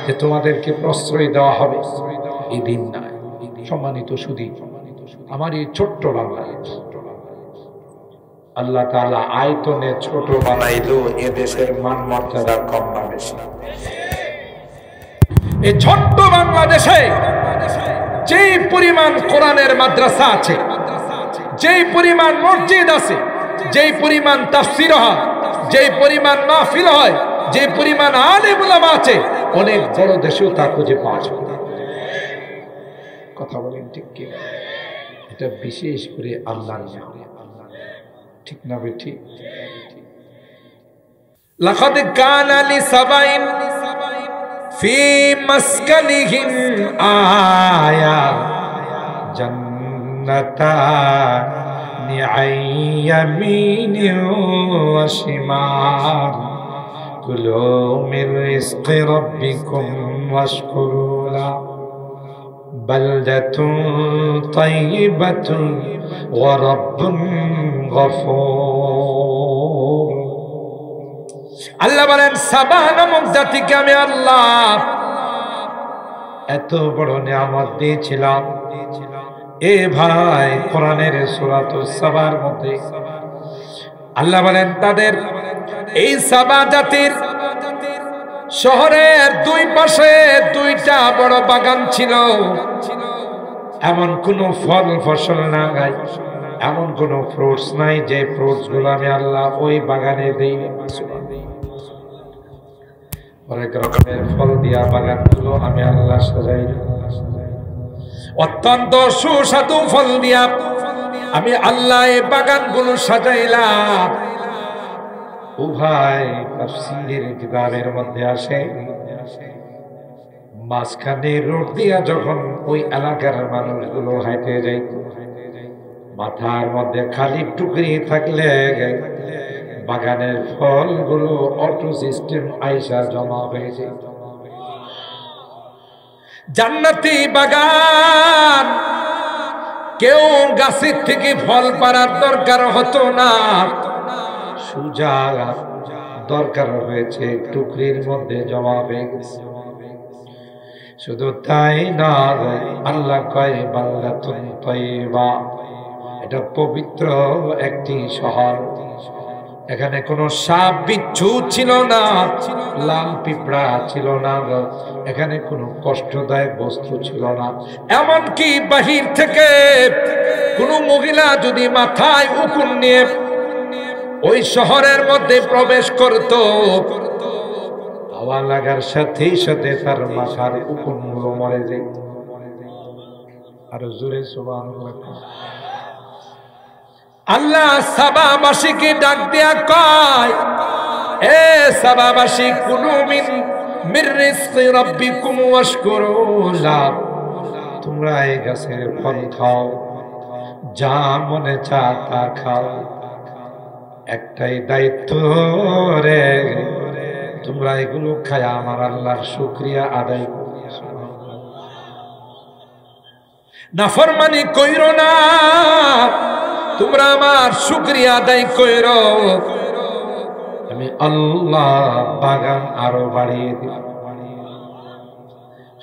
যে তোমাদেরকে প্রশ্রয় দেওয়া হবে, এই দিন নাই। সম্মানিত সুধী, আমার এই ছোট্ট বাংলাদেশ আল্লাহ তাআলা আয়তনে ছোট বানাইলো, এদেশের মান মর্যাদা কম না বেশি? এই ছোট্ট বাংলাদেশে যেই পরিমাণ কোরআনের মাদ্রাসা আছে, যেই পরিমাণ মসজিদ আছে, যেই পরিমাণ তাফসীর হয়, যেই পরিমাণ মাহফিল হয়, যে পরিমাণ আলেম উলামা আছে, অনেক বড় দেশেও তা খুঁজে পাওয়া যায়। কথা বলেন ঠিক কি? এটা বিশেষ করে আল্লাহর নিয়ামত, ঠিক না ঠিক? লাকাদ কানা লিসাবাইন ফি মাসকানিহিম আয়া জান্নাতানি আন ইয়ামিনিন ওয়া শিমাল কুলু মির রিজকি রাব্বিকুম ওয়াশকুরু লাহু বালদাতুন তাইয়্যিবাতুন ওয়া রাব্বুন গফুর। আল্লাহ বলেন সাবা নামক জাতিকে আমি আল্লাহ এত বড় নিয়ামত দিয়েছিলাম। এ ভাই, কোরআনের সূরাতুস সাবার মধ্যে আল্লাহ বলেন তাদের এই সাবা জাতির শহরের দুই পাশে দুইটা বড় বাগান ছিল। এমন কোন ফল ফসল না গাই, এমন কোন ফ্রুটস নাই যে ফ্রুটস গুলো আমি আল্লাহ ওই বাগানে দেই। অনেক রকমের ফল দিয়া বাগান গুলো আমি আল্লাহ সাজাই, অত্যন্ত সুস্বাদু ফল দিয়া আমি আল্লাহ এই বাগান গুলো সাজাইলাম। ও ভাই, তাফসীরের কিতাবের মধ্যে আসে মাঝখানে রোড দিয়া যখন ওই এলাকার মানুষগুলো হাঁটে যাইত, মাথার মধ্যে খালি টুকরি থাকলে বাগানের ফলগুলো অটো সিস্টেম আইসা জমা হয়ে যেত। জান্নাতি বাগান, কেউ গাছের থেকে ফল পাড়ার দরকার হতো না, সুজা দরকার হয়েছে টুকরির মধ্যে জমা হয়ে গেছে। শুধু তাই না, আল্লাহ কয় বালদাতুন তাইয়্যিবা, এটা পবিত্র একটি শহর। এখানে কোনো সাপ বিচ্ছু ছিল না, লাল পিঁপড়া ছিল না, এখানে কোনো কষ্টদায়ক বস্তু ছিল না। এমনকি বাহির থেকে কোনো মহিলা যদি মাথায় উকুন নিয়ে ওই শহরের মধ্যে প্রবেশ করত, হাওয়া লাগার সাথে সাথে তার মাথার উকুনগুলো মরে যেত। আরো জোরে সুবহানাল্লাহ। আল্লাহ সাবাবাসীকে ডাক দেয়া কয়, এ সাবাবাসী, কুলু মির রিজকি রাব্বিকুম ওয়াশকুরু লাহু, তোমরা এই গাছের ফল খাও, যা মনে চা তা খাও। একটাই দায়িত্ব রে, তোমরা এগুলো খায়া আমার আল্লাহর শুকরিয়া আদায় করো, নাফরমানি কইরো না, তোমরা আমার শুকরিয়া আদায় কইরো। আমি আল্লাহ বাগান আরো বাড়িয়ে দিব,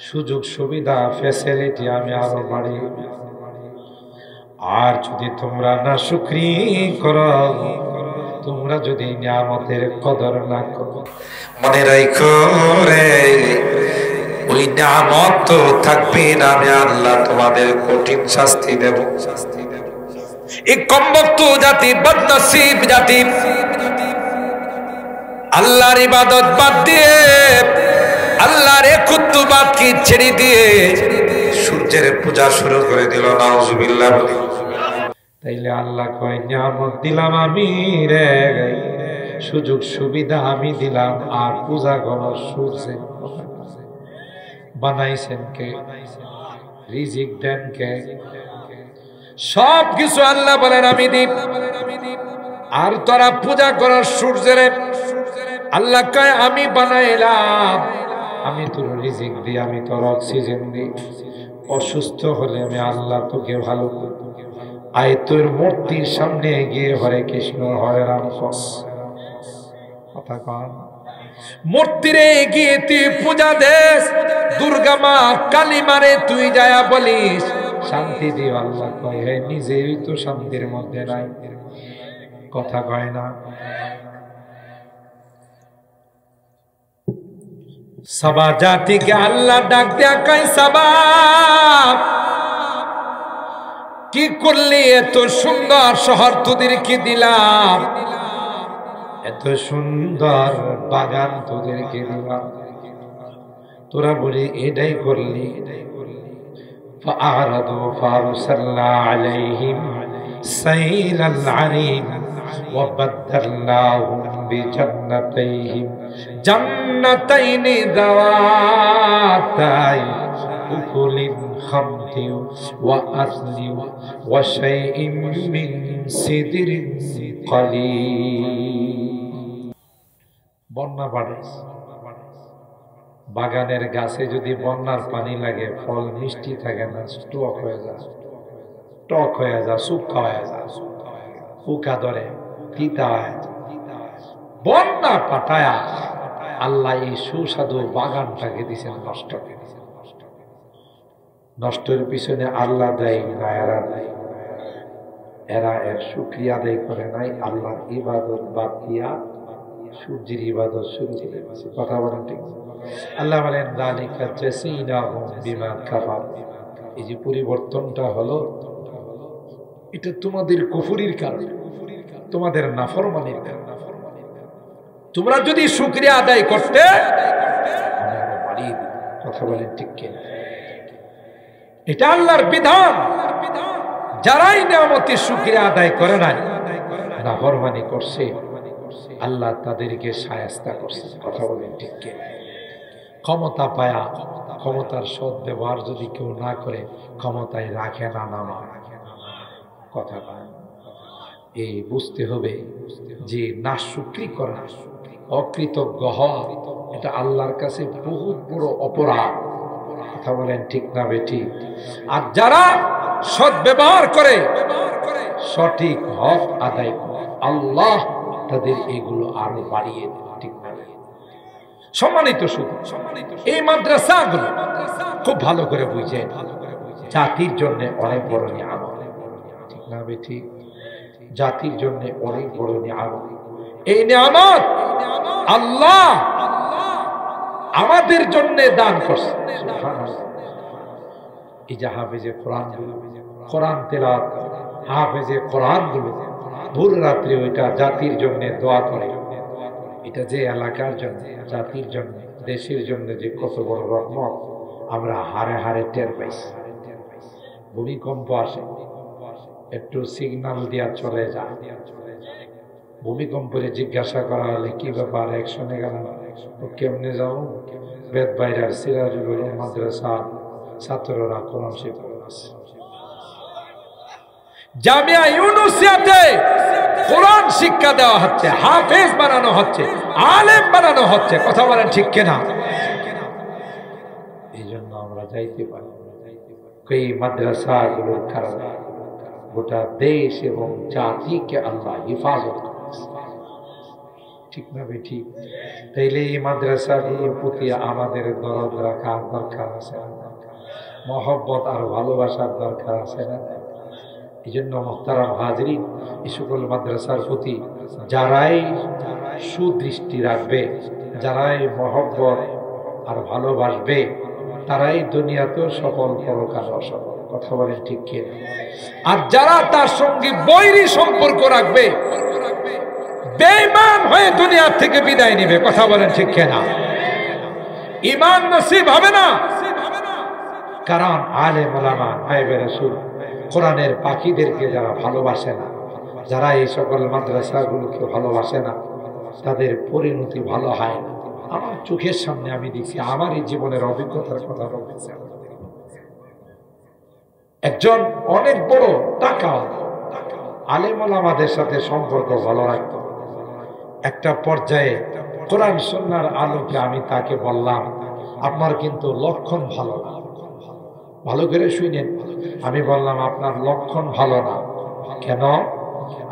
সুযোগ সুবিধা ফ্যাসিলিটি আমি আরো বাড়িয়ে দিব। আর যদি তোমরা না শুকরিয়া করো, তোমরা যদি নিয়ামতের কদর না করো, মনে রাখো রে, ওই নিয়ামত তো থাকবে না, আমি আল্লাহ তোমাদের কঠিন শাস্তি দেব। এই কমবক্ত জাতি, বদনসিব জাতি, আল্লাহর ইবাদত বাদ দিয়ে, আল্লাহর কুতুবাতকে ছেড়ে দিয়ে সূর্যের পূজা শুরু করে দিল। নাউজুবিল্লাহ বলি। তাইলে আল্লাহ কয়, নিয়ামত দিলাম আমি রে, সুযোগ সুবিধা আমি দিলাম, আর পূজা করো সূর্যের। বানাইছেন কে? রিজিক দেন কে? সব কিছু আল্লাহ বলেন আমি দিব, আর তোরা পূজা করো সূর্যের। আল্লাহ কয় আমি বানাইলাম, আমি তোর রিজিক দিই, আমি তোর অক্সিজেন দিই। অসুস্থ হলে আমি আল্লাহ তোকে ভালো করি। আয় তোর মূর্তির সামনে গিয়ে হরে কৃষ্ণ হরে রাম কস, কথা কন। মূর্তিরে গিয়ে তুই পূজা দেস, দুর্গা মা কালী মারে তুই যায়া বলিস শান্তি দিও। আল্লাহ কয়, হে নিজেই তো শান্তির মধ্যে নাই, কথা কয় না। সাবা জাতিকে আল্লাহ ডাক দেয়া কয়, সাবা কি করলি? এত সুন্দর শহর তোদেরকে দিলাম, এত সুন্দর বাগান তোদেরকে দিলাম, তোরা বলি এটাই করলি। فأعرضوا فأرسلنا عليهم سيل العريم وبدلناهم بجنتيهم جنتين ذواتي أكل خمط وأثل وشيء من سدر قليل। বন্যা বাড়ে, বাগানের গাছে যদি বন্যার পানি লাগে ফল মিষ্টি থাকে না, টক হয়ে যায়, টক হয়ে যায়, শুকা হয়ে যায়, পোকা ধরে, তিতা হয়। বন্যা পাঠায়া আল্লাহ এই সুস্বাদু বাগানটাকে দিয়েছেন নষ্ট। নষ্টের পিছনে আল্লাহ দেয় না এরা দেয়। এরা এর শুকরিয়া আদায় করে নাই, আল্লাহর ইবাদত বাদ দিয়া সূর্যের ইবাদত শুরু করে দিয়েছে। কথা বলেন ঠিক? আল্লাহ বলেন যালিকা জাযাইনাহুম বিমা কাফারু, এই যে পরিবর্তনটা হলো এটা তোমাদের কুফরির কারণে, তোমাদের নাফরমানির কারণে। তোমরা যদি শুকরিয়া আদায় করতে কথা বলেন ঠিক কিনা? এটা আল্লাহর বিধান। যারাই নিয়ামতের শুকরিয়া আদায় করে নাই, নাফরমানি করছে, আল্লাহ তাদেরকে শায়েস্তা করছে। কথা বলেন ঠিক কিনা? ক্ষমতা পায়া ক্ষমতার সৎ ব্যবহার যদি কেউ না করে, ক্ষমতায় রাখে না নামা কথা পায়। এই বুঝতে হবে যে নাশুকরি করা, অকৃতজ্ঞ হওয়া, এটা আল্লাহর কাছে বহুত বড় অপরাধ। কথা বলেন ঠিক না বেঠিক? আর যারা সৎ ব্যবহার করে, সঠিক হক আদায় করে, আল্লাহ তাদের এগুলো আরো বাড়িয়ে দেয়। ঠিক না? সম্মানিত শুধু এই মাদ্রাসাগুলো খুব ভালো করে বুঝে, জাতির জন্য অনেক বড় নিয়ামত। ঠিক না বেঠিক? জাতির জন্য অনেক বড় নিয়ামত। এই নিয়ামত আল্লাহ আমাদের জন্য দান করছে। এই যে হাফেজে কোরআন গুলো, কোরআন তেলাওয়াত, হাফেজে কোরআন গুলো ভোর রাত্রে ওইটা জাতির জন্য দোয়া করে, এটা যে এলাকার জন্য, জাতির জন্য, দেশের জন্য যে কত বড় রহমত আমরা হারে হারে টের পাইছি। ভূমিকম্প আসে, একটু সিগন্যাল দিয়া চলে যায়। ভূমিকম্পে জিজ্ঞাসা করা হলে কি ব্যাপার, একশনে গেল, কেমনে যাও? বেদ বাইরার সিরাজুল উলুম মাদ্রাসা ছাত্ররা কোরআন শিক্ষা আছে। জামিয়া ইউনুসিয়াতে কোরআন শিক্ষা দেওয়া হচ্ছে, হাফেজ বানানো হচ্ছে, আলেম বানানো হচ্ছে। কথা বলেন ঠিক কিনা? এই জন্য আমরা যাইতে পারি। এই মাদ্রাসাগুলোর কারণে গোটা দেশ এবং জাতিকে আল্লাহ হেফাজত করেছে। ঠিক না বেঠিক? তাইলে এই মাদ্রাসাগুলোর প্রতি আমাদের দরদ রাখার দরকার আছে, মহব্বত আর ভালোবাসার দরকার আছে না? এই জন্য মুহতারাম হাজরিন, এই সকল মাদ্রাসার প্রতি যারাই সুদৃষ্টি রাখবে, যারাই মহব্বত আর ভালোবাসবে, তারাই দুনিয়াতেও সফল, পরকাল অসফল। কথা বলেন ঠিক কিনা? আর যারা তার সঙ্গে বৈরী সম্পর্ক রাখবে, বেঈমান হয়ে দুনিয়া থেকে বিদায় নিবে। কথা বলেন ঠিক কিনা? ঈমান নসিব হবে না। কারণ আলেম ওলামা সাহেবের রাসূল কোরআনের পাখিদেরকে যারা ভালোবাসে না, যারা এই সকল মাদ্রাসাগুলোকে ভালোবাসে না, তাদের পরিণতি ভালো হয় না। আমার চোখের সামনে আমি দেখছি, আমার এই জীবনের অভিজ্ঞতার কথা বলতেছি। একজন অনেক বড় টাকা আলেম ওলামাদের সাথে সম্পর্ক ভালো রাখত। একটা পর্যায়ে কোরআন সুন্নাহর আলোকে আমি তাকে বললাম, আপনার কিন্তু লক্ষণ ভালো না। ভালো করে শুনেন, আমি বললাম আপনার লক্ষণ ভালো না। কেন?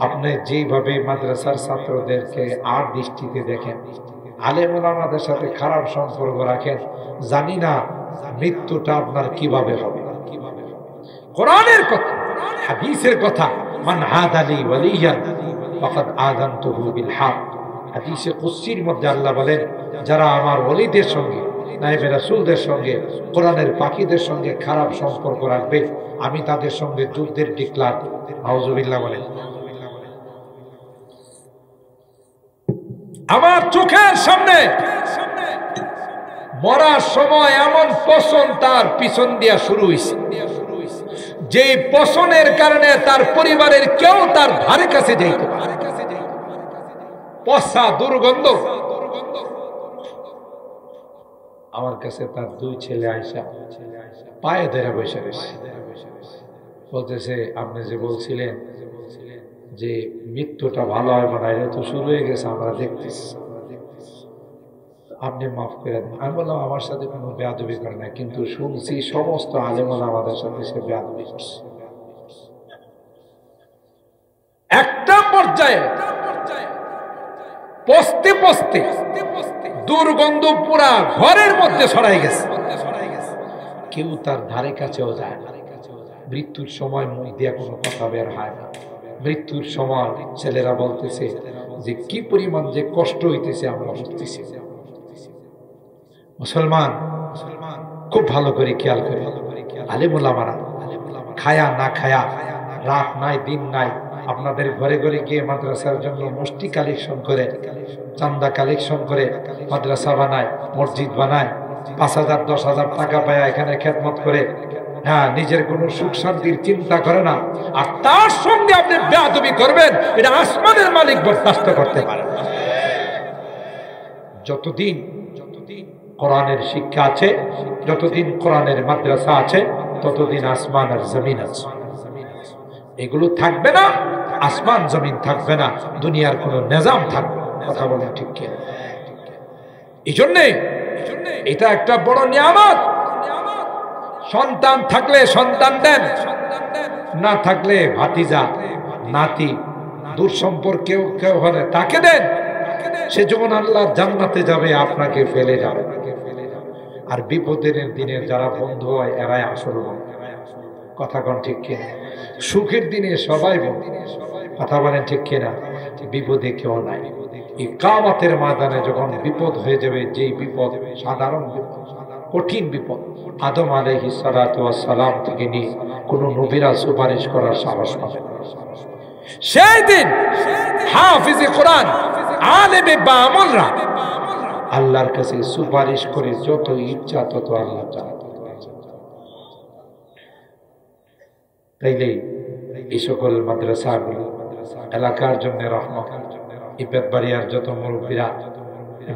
আপনি যেভাবে মাদ্রাসার ছাত্রদেরকে আর দৃষ্টিতে দেখেন, আলেম ওলামাদের সাথে খারাপ সম্পর্ক রাখেন, জানি না মৃত্যুটা আপনার কিভাবে হবে। কোরআনের কথা, হাদিসের কথা, মান আদালি ওয়ালিয়ান ফাকাদ আযানতুহু বিল হক। হাদিসে কুদসির মধ্যে আল্লাহ বলেন, যারা আমার ওলিদের সঙ্গে নায়েবে রাসূলদের সঙ্গে, কোরআনের পাখিদের সঙ্গে খারাপ সম্পর্ক রাখবে, আমি তাদের সঙ্গে যুদ্ধের ডিক্লার। আউযুবিল্লাহ বলেন। আমার চোখের সামনে মরার সময় এমন পছন তার পিছন দিয়া শুরু হয়েছে, যে পছনের কারণে তার পরিবারের কেউ তার ধারে কাছে যাইতে পারে। পচা দুর্গন্ধ। আমার কাছে তার দুই ছেলে আইসা পায়ে ধরে বসে রয়েছে, বলতেছে আপনি যে বলছিলেন যে মৃত্যুটা ভালো হয় না, এটা তো শুরু হয়ে গেছে, আমরা দেখতেছি, আপনি মাফ করে দেন। আমি বললাম আমার সাথে কোনো বেয়াদবি করে না, কিন্তু শুনছি সমস্ত আলেমরা আমাদের সাথে সে বেয়াদবি করছে। একটা পর্যায়ে পচতে পচতে দুর্গন্ধ পুরা ঘরের মধ্যে ছড়াই গেছে, কেউ তার ধারে কাছেও যায় না। মৃত্যুর সময় মুখ দিয়ে কোনো কথা বের হয় না। মৃত্যুর সময় ছেলেরা বলতেছে যে কি পরিমাণ যে কষ্ট হইতেছে আমরা বুঝতেছি। মুসলমান খুব ভালো করে খেয়াল করে, আলেম ওলামারা খায়া না খায়া, রাত নাই দিন নাই, আপনাদের ঘরে ঘরে গিয়ে মাদ্রাসার জন্য মুষ্টি কালেকশন করে, চান্দা কালেকশন করে মাদ্রাসা বানায়, মসজিদ বানায়, 5,000 10,000 টাকা পায় এখানে খেদমত করে। হ্যাঁ, নিজের কোনো সুখ শান্তির চিন্তা করে না, আর তার সঙ্গে আপনি বেয়াদবি করবেন, এটা আসমানের মালিক বরদাস্ত করতে পারে। যতদিন কোরআনের শিক্ষা আছে, যতদিন কোরআনের মাদ্রাসা আছে, ততদিন আসমান আর জমিন আছে। এগুলো থাকবে না, আসমান জমিন থাকবে না, দুনিয়ার কোনো নিজাম থাকবে। কথা বলেন ঠিক কি? এই জন্যে এটা একটা বড় নিয়ামত। সন্তান থাকলে সন্তান দেন, না থাকলে ভাতিজা নাতি দূর সম্পর্কেও কেউ হলে তাকে দেন। সে যখন আল্লাহর জান্নাতে যাবে আপনাকে ফেলে যাবে। আর বিপদের দিনে যারা বন্ধু হয় এরাই আসল বন্ধু। কথা বলেন ঠিক কিনা? সুখের দিনে সবাই বন্ধু। কথা বলেন ঠিক কিনা? বিপদে কেউ নাই। এই কিয়ামতের ময়দানে যখন বিপদ হয়ে যাবে, যেই বিপদ সাধারণ বিপদ, কঠিন বিপদ, আদম আলাইহিস সালাতু ওয়াস সালাম থেকে নিয়ে কোন নবীরা সুপারিশ করার সাহস পাবে না। সেই দিন হাফিজে কোরআন, আলেমে বামলরা আল্লাহর কাছে সুপারিশ করে যত ইচ্ছা তত আল্লাহ চায়। তাইলে এই সকল মাদ্রাসাগুলো এলাকার জন্য রহমত। ইবাদবাড়িয়ার যত মুরব্বীরা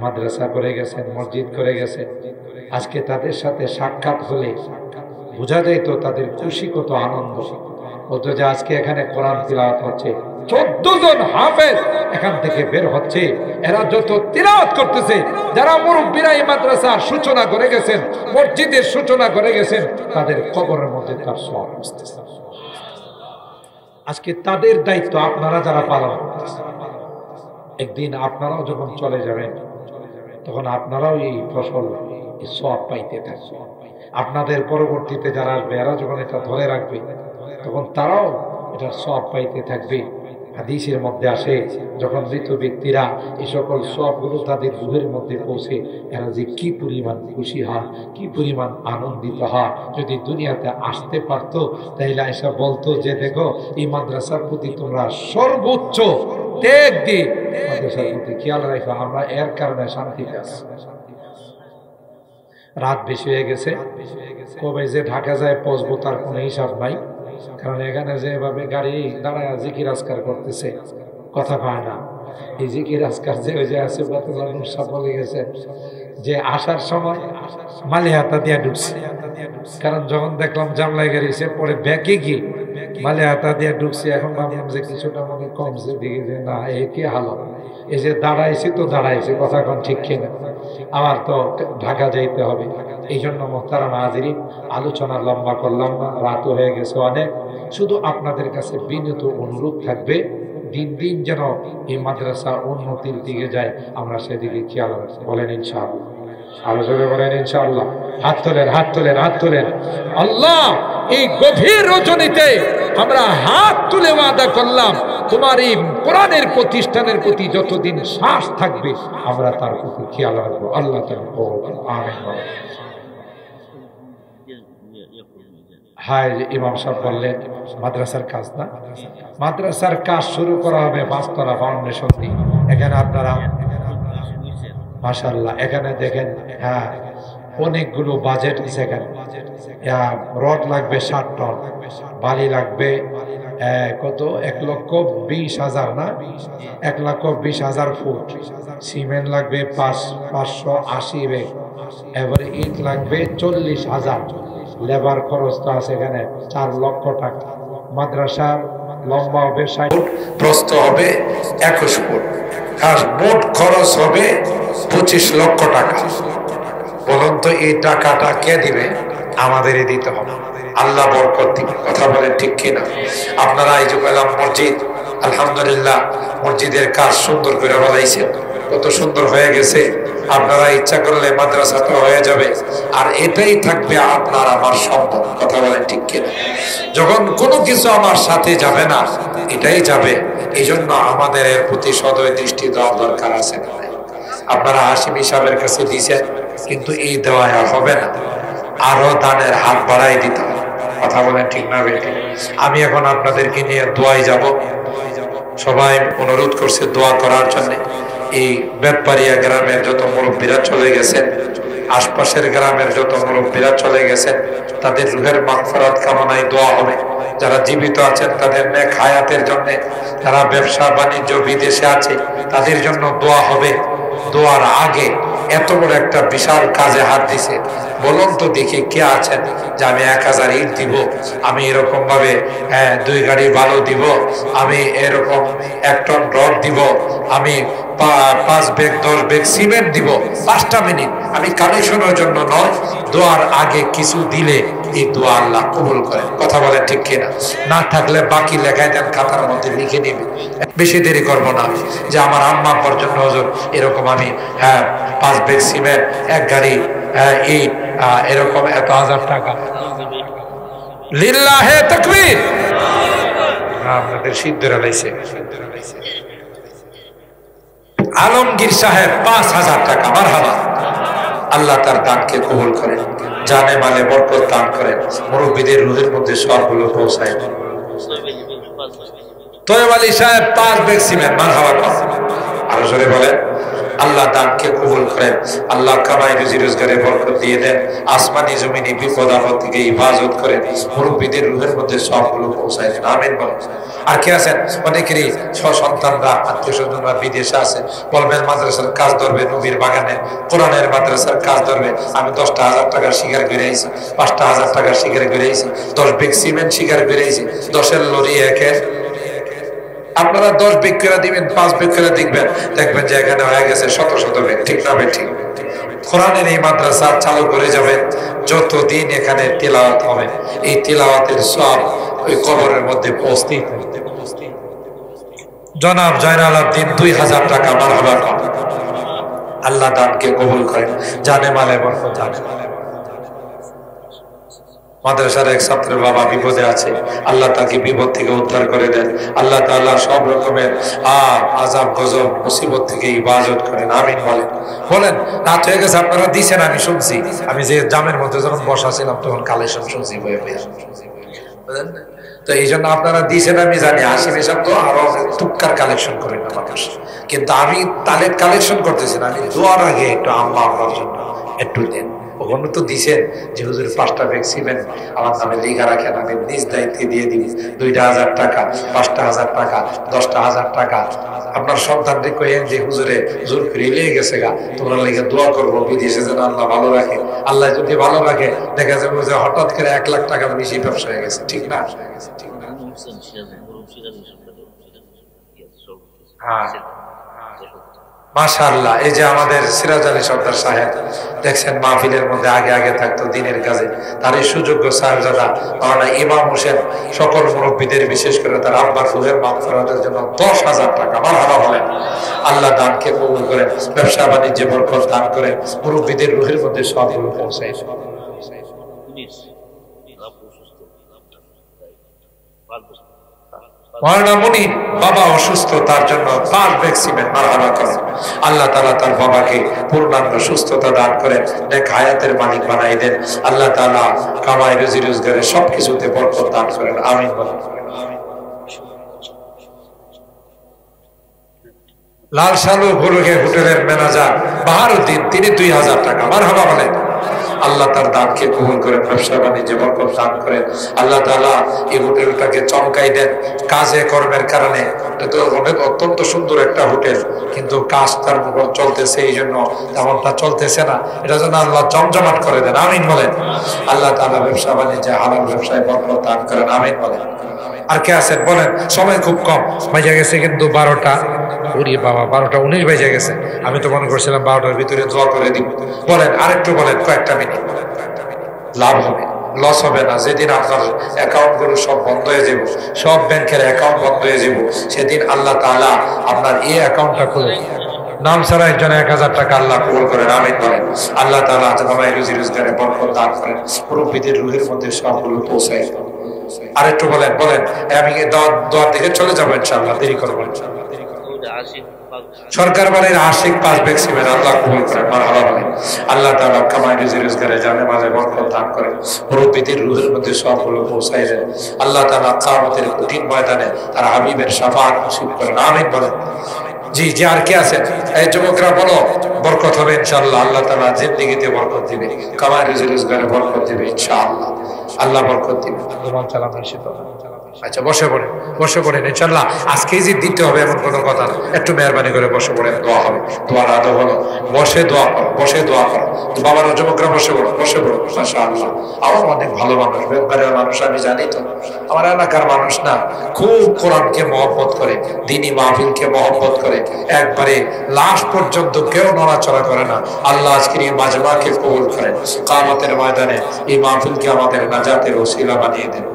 মাদ্রাসা করে গেছেন, মসজিদ করে গেছেন, আজকে তাদের সাথে সাক্ষাৎ হলে বোঝা যায় তো তাদের খুশি, কত আনন্দ। বলতো যে আজকে এখানে কোরআন তিলাওয়াত হচ্ছে, 14 জন হাফেজ এখান থেকে বের হচ্ছে। এরা যত তিলাওয়াত করতেছে, যারা মুরব্বীরা এই মাদ্রাসার সূচনা করে গেছেন, মসজিদের সূচনা করে গেছেন, তাদের কবরের মধ্যে তার সওয়াব আসতেছে। আজকে তাদের দায়িত্ব আপনারা যারা পালন করতেছেন, একদিন আপনারাও যখন চলে যাবেন তখন আপনারাও এই ফসল, এই সওয়াব পাইতে থাকবে। আপনাদের পরবর্তীতে যারা আসবে এরা যখন এটা ধরে রাখবে তখন তারাও এটার সওয়াব পাইতে থাকবে। হাদিসের মধ্যে আসে, যখন মৃত ব্যক্তিরা এই সকল সওয়াবগুলো তাদের রূহের মধ্যে পৌঁছে, এরা যে কি পরিমাণ খুশি হয়, কি পরিমাণ আনন্দিত হয়। যদি দুনিয়াতে আসতে পারতো তাহলে এসব বলতো যে দেখো এই মাদ্রাসার প্রতি তোমরা সর্বোচ্চ ত্যাগ দিয়ে মাদ্রাসার প্রতি খেয়াল রাখো, আমরা এর কারণে শান্তিতে আছি। রাত বেশি হয়ে গেছে, কবে যে ঢাকা যায় পৌঁছবো তার কোনো হিসাব নাই। কারণ এখানে যেভাবে গাড়ি দাঁড়ায় জিকির আজকার করতেছে, কথা পায় না। এই জিকির আজকার যে ওই যে আছে, বলে গেছে যে আসার সময় মালিহাতা দিয়ে ঢুকছে। কারণ যখন দেখলাম জামলাই গাড়ি সে পরে ব্যাকে গিয়ে মালিহাতা দিয়ে ঢুকছে। এখন ভাবলাম যে কিছুটা মনে কমছে, দিকে যে না এ কি হালত, এই যে দাঁড়াইছি তো দাঁড়াইছি, কথা কোন ঠিক কিনা, আমার তো ঢাকা যাইতে হবে। এই জন্য মোহতারাম হাজিরিন, আলোচনা লম্বা করলাম না, রাতও হয়ে গেছে অনেক। শুধু আপনাদের কাছে বিনীত অনুরোধ থাকবে, দিন দিন যেন এই মাদ্রাসা উন্নতির দিকে যায়, আমরা সেদিকে খেয়াল রাখি। বলেন ইনশাআল্লাহ। আলোচনা করেন ইনশাআল্লাহ। হাত তোলেন, হাত তোলেন, হাত তোলেন। আল্লাহ, এই গভীর রজনীতে আমরা হাত তুলে ওয়াদা করলাম, তোমার এই কোরআনের প্রতিষ্ঠানের প্রতি যতদিন শ্বাস থাকবে আমরা তার প্রতি খেয়াল রাখবো। আল্লাহ তাআলা আমিন। হায়, ইমাম সাহেব বললেন মাদ্রাসার কাজ না, মাদ্রাসার কাজ শুরু করা হবে পাঁচতলা ফাউন্ডেশন দিয়ে। এখানে আপনারা মাশাআল্লাহ এখানে দেখেন, হ্যাঁ অনেকগুলো বাজেট আছে এখানে। রড লাগবে 60 টন, বালি লাগবে কত 1,20,000 না, 1,20,000 ফুট, সিমেন্ট লাগবে 580 ব্যাগ, এবারে ইট লাগবে 40,000, লেবার খরচ তো আছে এখানে 4 লক্ষ টাকা। মাদ্রাসার লম্বা হবে 60 ফুট, প্রস্থ হবে 21 ফুট, আর মোট খরচ হবে 25 লক্ষ টাকা। বলুন তো এই টাকাটা কে দিবে? আমাদেরই দিতে হবে। আল্লাহ বরকত দিবে। কথা বলেন ঠিক কিনা? আপনারা এই যে বললাম মসজিদ, আলহামদুলিল্লাহ মসজিদের কাজ সুন্দর করে বানাইছেন, কত সুন্দর হয়ে গেছে। আপনারা ইচ্ছা করলে মাদ্রাসাটা হয়ে যাবে, আর এটাই থাকবে আপনার আমার সম্পদ। কথা বলেন ঠিক কিনা? যখন কোনো কিছু আমার সাথে যাবে না, এটাই যাবে। এই জন্য আমাদের এর প্রতি সদয় দৃষ্টি দেওয়া দরকার আছে। আপনারা হাশিমি সাহেবের কাছে দিয়েছেন, কিন্তু এই দেওয়া হবে না, আরো দানের হাত বাড়াই দিতে হবে। কথা বলেন ঠিক না বেটি? আমি এখন আপনাদেরকে নিয়ে দোয়ায় যাব। সবাই অনুরোধ করছে দোয়া করার জন্য। এই বেতপাড়িয়া গ্রামের যত মুরব্বীরা চলে গেছেন, আশপাশের গ্রামের যত মুরব্বীরা চলে গেছেন, তাদের রুহের মাগফিরাত কামনায় দোয়া হবে। যারা জীবিত আছেন তাদের নেক হায়াতের জন্য, যারা ব্যবসা বাণিজ্য বিদেশে আছে তাদের জন্য দোয়া হবে। দোয়ার আগে এত বড় একটা বিশাল কাজে হাত দিছে, বলুন তো দেখি কে আছেন যে আমি 1000 ইট দিব, আমি এরকম ভাবে 2 গাড়ি বালু দিব, আমি এরকম 1 টন রড দিব, আমি 5 ব্যাগ 10 ব্যাগ সিমেন্ট দিব। 5টা মিনিট আমি কালেকশনের জন্য নয়, দোয়ার আগে কিছু দিলে এই দোয়া আল্লাহ কবুল করেন। কথা বলেন ঠিক কিনা? না থাকলে বাকি লেখায় দেন, খাতার মধ্যে লিখে নিবে। বেশি দেরি করবো না, যে আমার আম্মা আব্বার জন্য হুজুর এরকম আমি 5 ব্যাগ সিমেন্ট, 1 গাড়ি ইট, এরকম এত 1000 টাকা। লিল্লাহে তাকবীর। আপনাদের সিদ্ধরা লাইছে। আলমগীর সাহেব 5000 টাকা। মারহাবা। আল্লাহ তার দানকে কবুল করেন, জানে মালে বরকত দান করেন, মুরব্বীদের রুহের মধ্যে সবগুলো পৌঁছায়। তৈয়ব আলী সাহেব 5 ব্যাগ সিমেন্ট। মারহাবা। আরো জোরে বলেন। আল্লাহ দানকে কবুল করেন, আল্লাহ কামাই রুজি রোজগারে বরকত দিয়ে দেন, আসমানি জমিনি বিপদ আপদ থেকে হিফাজত করেন, মুরব্বীদের রুহের মধ্যে সবগুলো পৌঁছায় দেন। আমিন বলেন। আর কে আছেন? অনেকেরই সন্তানরা আত্মীয় স্বজনরা বিদেশে আছে, বলবেন মাদ্রাসার কাজ ধরবে, নবীর বাগানে কোরআনের মাদ্রাসার কাজ ধরবে। আমি 10,000 টাকার শিকার করে আইছি, 5,000 টাকার শিকার করে আইছি, 10 ব্যাগ সিমেন্ট শিকার করে আইছি, 10-এর লরি একের। আপনারা 10 ব্যাগ করে দিবেন, 5 ব্যাগ করে দেখবেন, দেখবেন যে এখানে হয়ে গেছে 100 ব্যাগ। ঠিক না ভাই? ঠিক। কোরআনের এই মাদ্রাসা চালু করে যাবেন, যতদিন এখানে তিলাওয়াত হবে, এই তিলাওয়াতের সব ওই কবরের মধ্যে পৌঁছতেই থাকবে। জনাব জয়নাল আব্দিন 2000 টাকা। মারহাবা। আল্লাহ দানকে কবুল করেন, জানে মালে বরকত দান। মাদ্রাসার এক ছাত্রের বাবা বিপদে আছে, আল্লাহ তাকে বিপদ থেকে উদ্ধার করে দেন। আল্লাহ তাআলা সব রকমের আযাব গজব মুসিবত থেকে হিফাজত করেন। আমিন বলেন। বলেন। রাত হয়ে গেছে, আপনারা দিছেন, আমি শুনছি। আমি যে জামের মধ্যে যখন বসা ছিলাম তখন কালেকশন শুনছি বয়ে বয়ে। বুঝলেন? তো এই জন্য আপনারা দিছেন আমি জানি। হাশিম সাহেব তো আরো টুকটার কালেকশন করেন না মানুষ, কিন্তু আমি তালের কালেকশন করতেছি না। আমি দোয়ার আগে একটু আম্মা আব্বার জন্য একটু দেন। ওখানে তো দিছেন যে হুজুর 5টা ব্যাগ সিমেন্ট আমার নামে লিখা রাখেন, আমি নিজ দায়িত্বে দিয়ে দিই। 2,000 টাকা, 5,000 টাকা, 10,000 টাকা। আপনার সন্তানকে কইেন যে হুজুরে জোর করে লিয়ে গেছে গা, তোমরা লেগে দোয়া করবো বিদেশে যেন আল্লাহ ভালো রাখে। আল্লাহ যদি ভালো রাখে, দেখা যাবে যে হঠাৎ করে 1 লাখ টাকার বেশি ব্যবসা হয়ে গেছে। ঠিক না? হ্যাঁ, মাশাআল্লাহ। এই যে আমাদের সিরাজ আলী সর্দার সাহেব দেখছেন মাহফিলের মধ্যে আগে আগে থাকতো দিনের কাজে, তার এই সুযোগ্য সাহেবজাদা মাওলানা ইমাম হোসেন সকল মুরব্বীদের বিশেষ করে তার আব্বার রুহের মাগফিরাতের জন্য 10,000 টাকা মারহাবা বলেন। আল্লাহ দানকে কবুল করেন, ব্যবসা বাণিজ্যে বরকত দান করেন, মুরব্বীদের রুহের মধ্যে সবগুলো পৌঁছায়। মাওলানা মুনির বাবা অসুস্থ, তার জন্য 5 ব্যাগ সিমেন্ট মারহাবা করেন। আল্লাহ তাআলা তার বাবাকে পূর্ণাঙ্গ সুস্থতা দান করেন, নেক হায়াতের মালিক বানাই দেন। আল্লাহ তাআলা কামাই রুজি রোজগারে সবকিছুতে বরকত দান করেন, আমিন বলেন। লাল সালু ভুলুকে হোটেলের ম্যানেজার বাহারুদ্দিন, তিনি 2,000 টাকা মারহাবা বলেন। আল্লাহ তার দানকে কবুল করেন, ব্যবসা বাণিজ্যে বরকত দান করেন। আল্লাহ তাআলা এই হোটেলটাকে চমকাই দেন কাজে কর্মের কারণে। এটা অনেক অত্যন্ত সুন্দর একটা হোটেল, কিন্তু কাজ তার উপর চলতেছে, এই জন্য তেমনটা চলতেছে না। এটা যেন আল্লাহ জমজমাট করে দেন, আমিন বলেন। আল্লাহ তাআলা ব্যবসা বাণিজ্যে হালাল ব্যবসায় বরকত দান করেন, আমিন বলেন। আর কে আছেন বলেন? সময় খুব কম, বেজে গেছে কিন্তু 12টা। ওরে বাবা, 12:19 বেজে গেছে। আমি তো মনে করছিলাম 12টার ভিতরে দোয়া করে দিব। বলেন আরেকটু, বলেন কয়েকটা মিনিট। লাভ হবে, লস হবে না। যেদিন আপনার অ্যাকাউন্ট গুলো সব বন্ধ হয়ে যাব, সব ব্যাংকের অ্যাকাউন্ট বন্ধ হয়ে যাব, সেদিন আল্লাহ তাআলা আপনার এই অ্যাকাউন্টটা খুলে নাম ছাড়া একজন 1,000 টাকা আল্লাহ কবুল করেন, আমিন বলেন। আল্লাহ তাআলা জামাই রুজি রোজগারে বরকত দান করেন, মুরব্বিদের রুহের মধ্যে সবগুলো পৌঁছায়। আরেকটু বলেন, বলেন। আমি দোয়ার দিকে চলে যাবো ইনশাআল্লাহ, দেরি করবো ইনশাআল্লাহ। সরকার বাড়ির আশিক 5 ব্যাগ সিমেন্ট আল্লাহ কবুল করেন, মারহাবা বলেন। আল্লাহ তাআলা কামাই রুজি রোজগারে জানে মাঝে বরকত দান করেন, মুরব্বিদের রুহের মধ্যে সবগুলো পৌঁছায় দেন। আল্লাহ তাআলা কিয়ামতের কঠিন ময়দানে তার হাবিবের শাফাআত নসিব করেন, আমিন বলেন। জি জি, আর কে আছেন? এই যুবকরা বলো, বরকত হবে ইনশাআল্লাহ। আল্লাহ তাআলা জিন্দেগিতে বরকত দিবে, কামাই রুজি রোজগারে বরকত দিবে ইনশাআল্লাহ। আল্লাহ বরকত দিবে। আচ্ছা বসে পড়েন, বসে পড়েন ইনশাআল্লাহ। আজকেই যে দিতে হবে এমন কোনো কথা না, একটু মেহরবানি করে বসে পড়েন, দোয়া হবে। দোয়ার আদব হলো বসে দোয়া করো, বসে দোয়া করো। বাবার যুবকরা বসে পড়ো, বসে পড়ো। মাশাআল্লাহ, আমার অনেক ভালো মানুষ, বেকারের মানুষ, আমি জানি তো। আমার এলাকার মানুষ না, খুব কোরআনকে মহব্বত করে, দ্বীনি মাহফিলকে মহব্বত করে, একবারে লাশ পর্যন্ত কেউ নড়াচড়া করে না। আল্লাহ আজকের এই মাজমাকে কবুল করেন, কিয়ামতের ময়দানে এই মাহফিলকে আমাদের নাজাতের ওসিলা বানিয়ে দেন।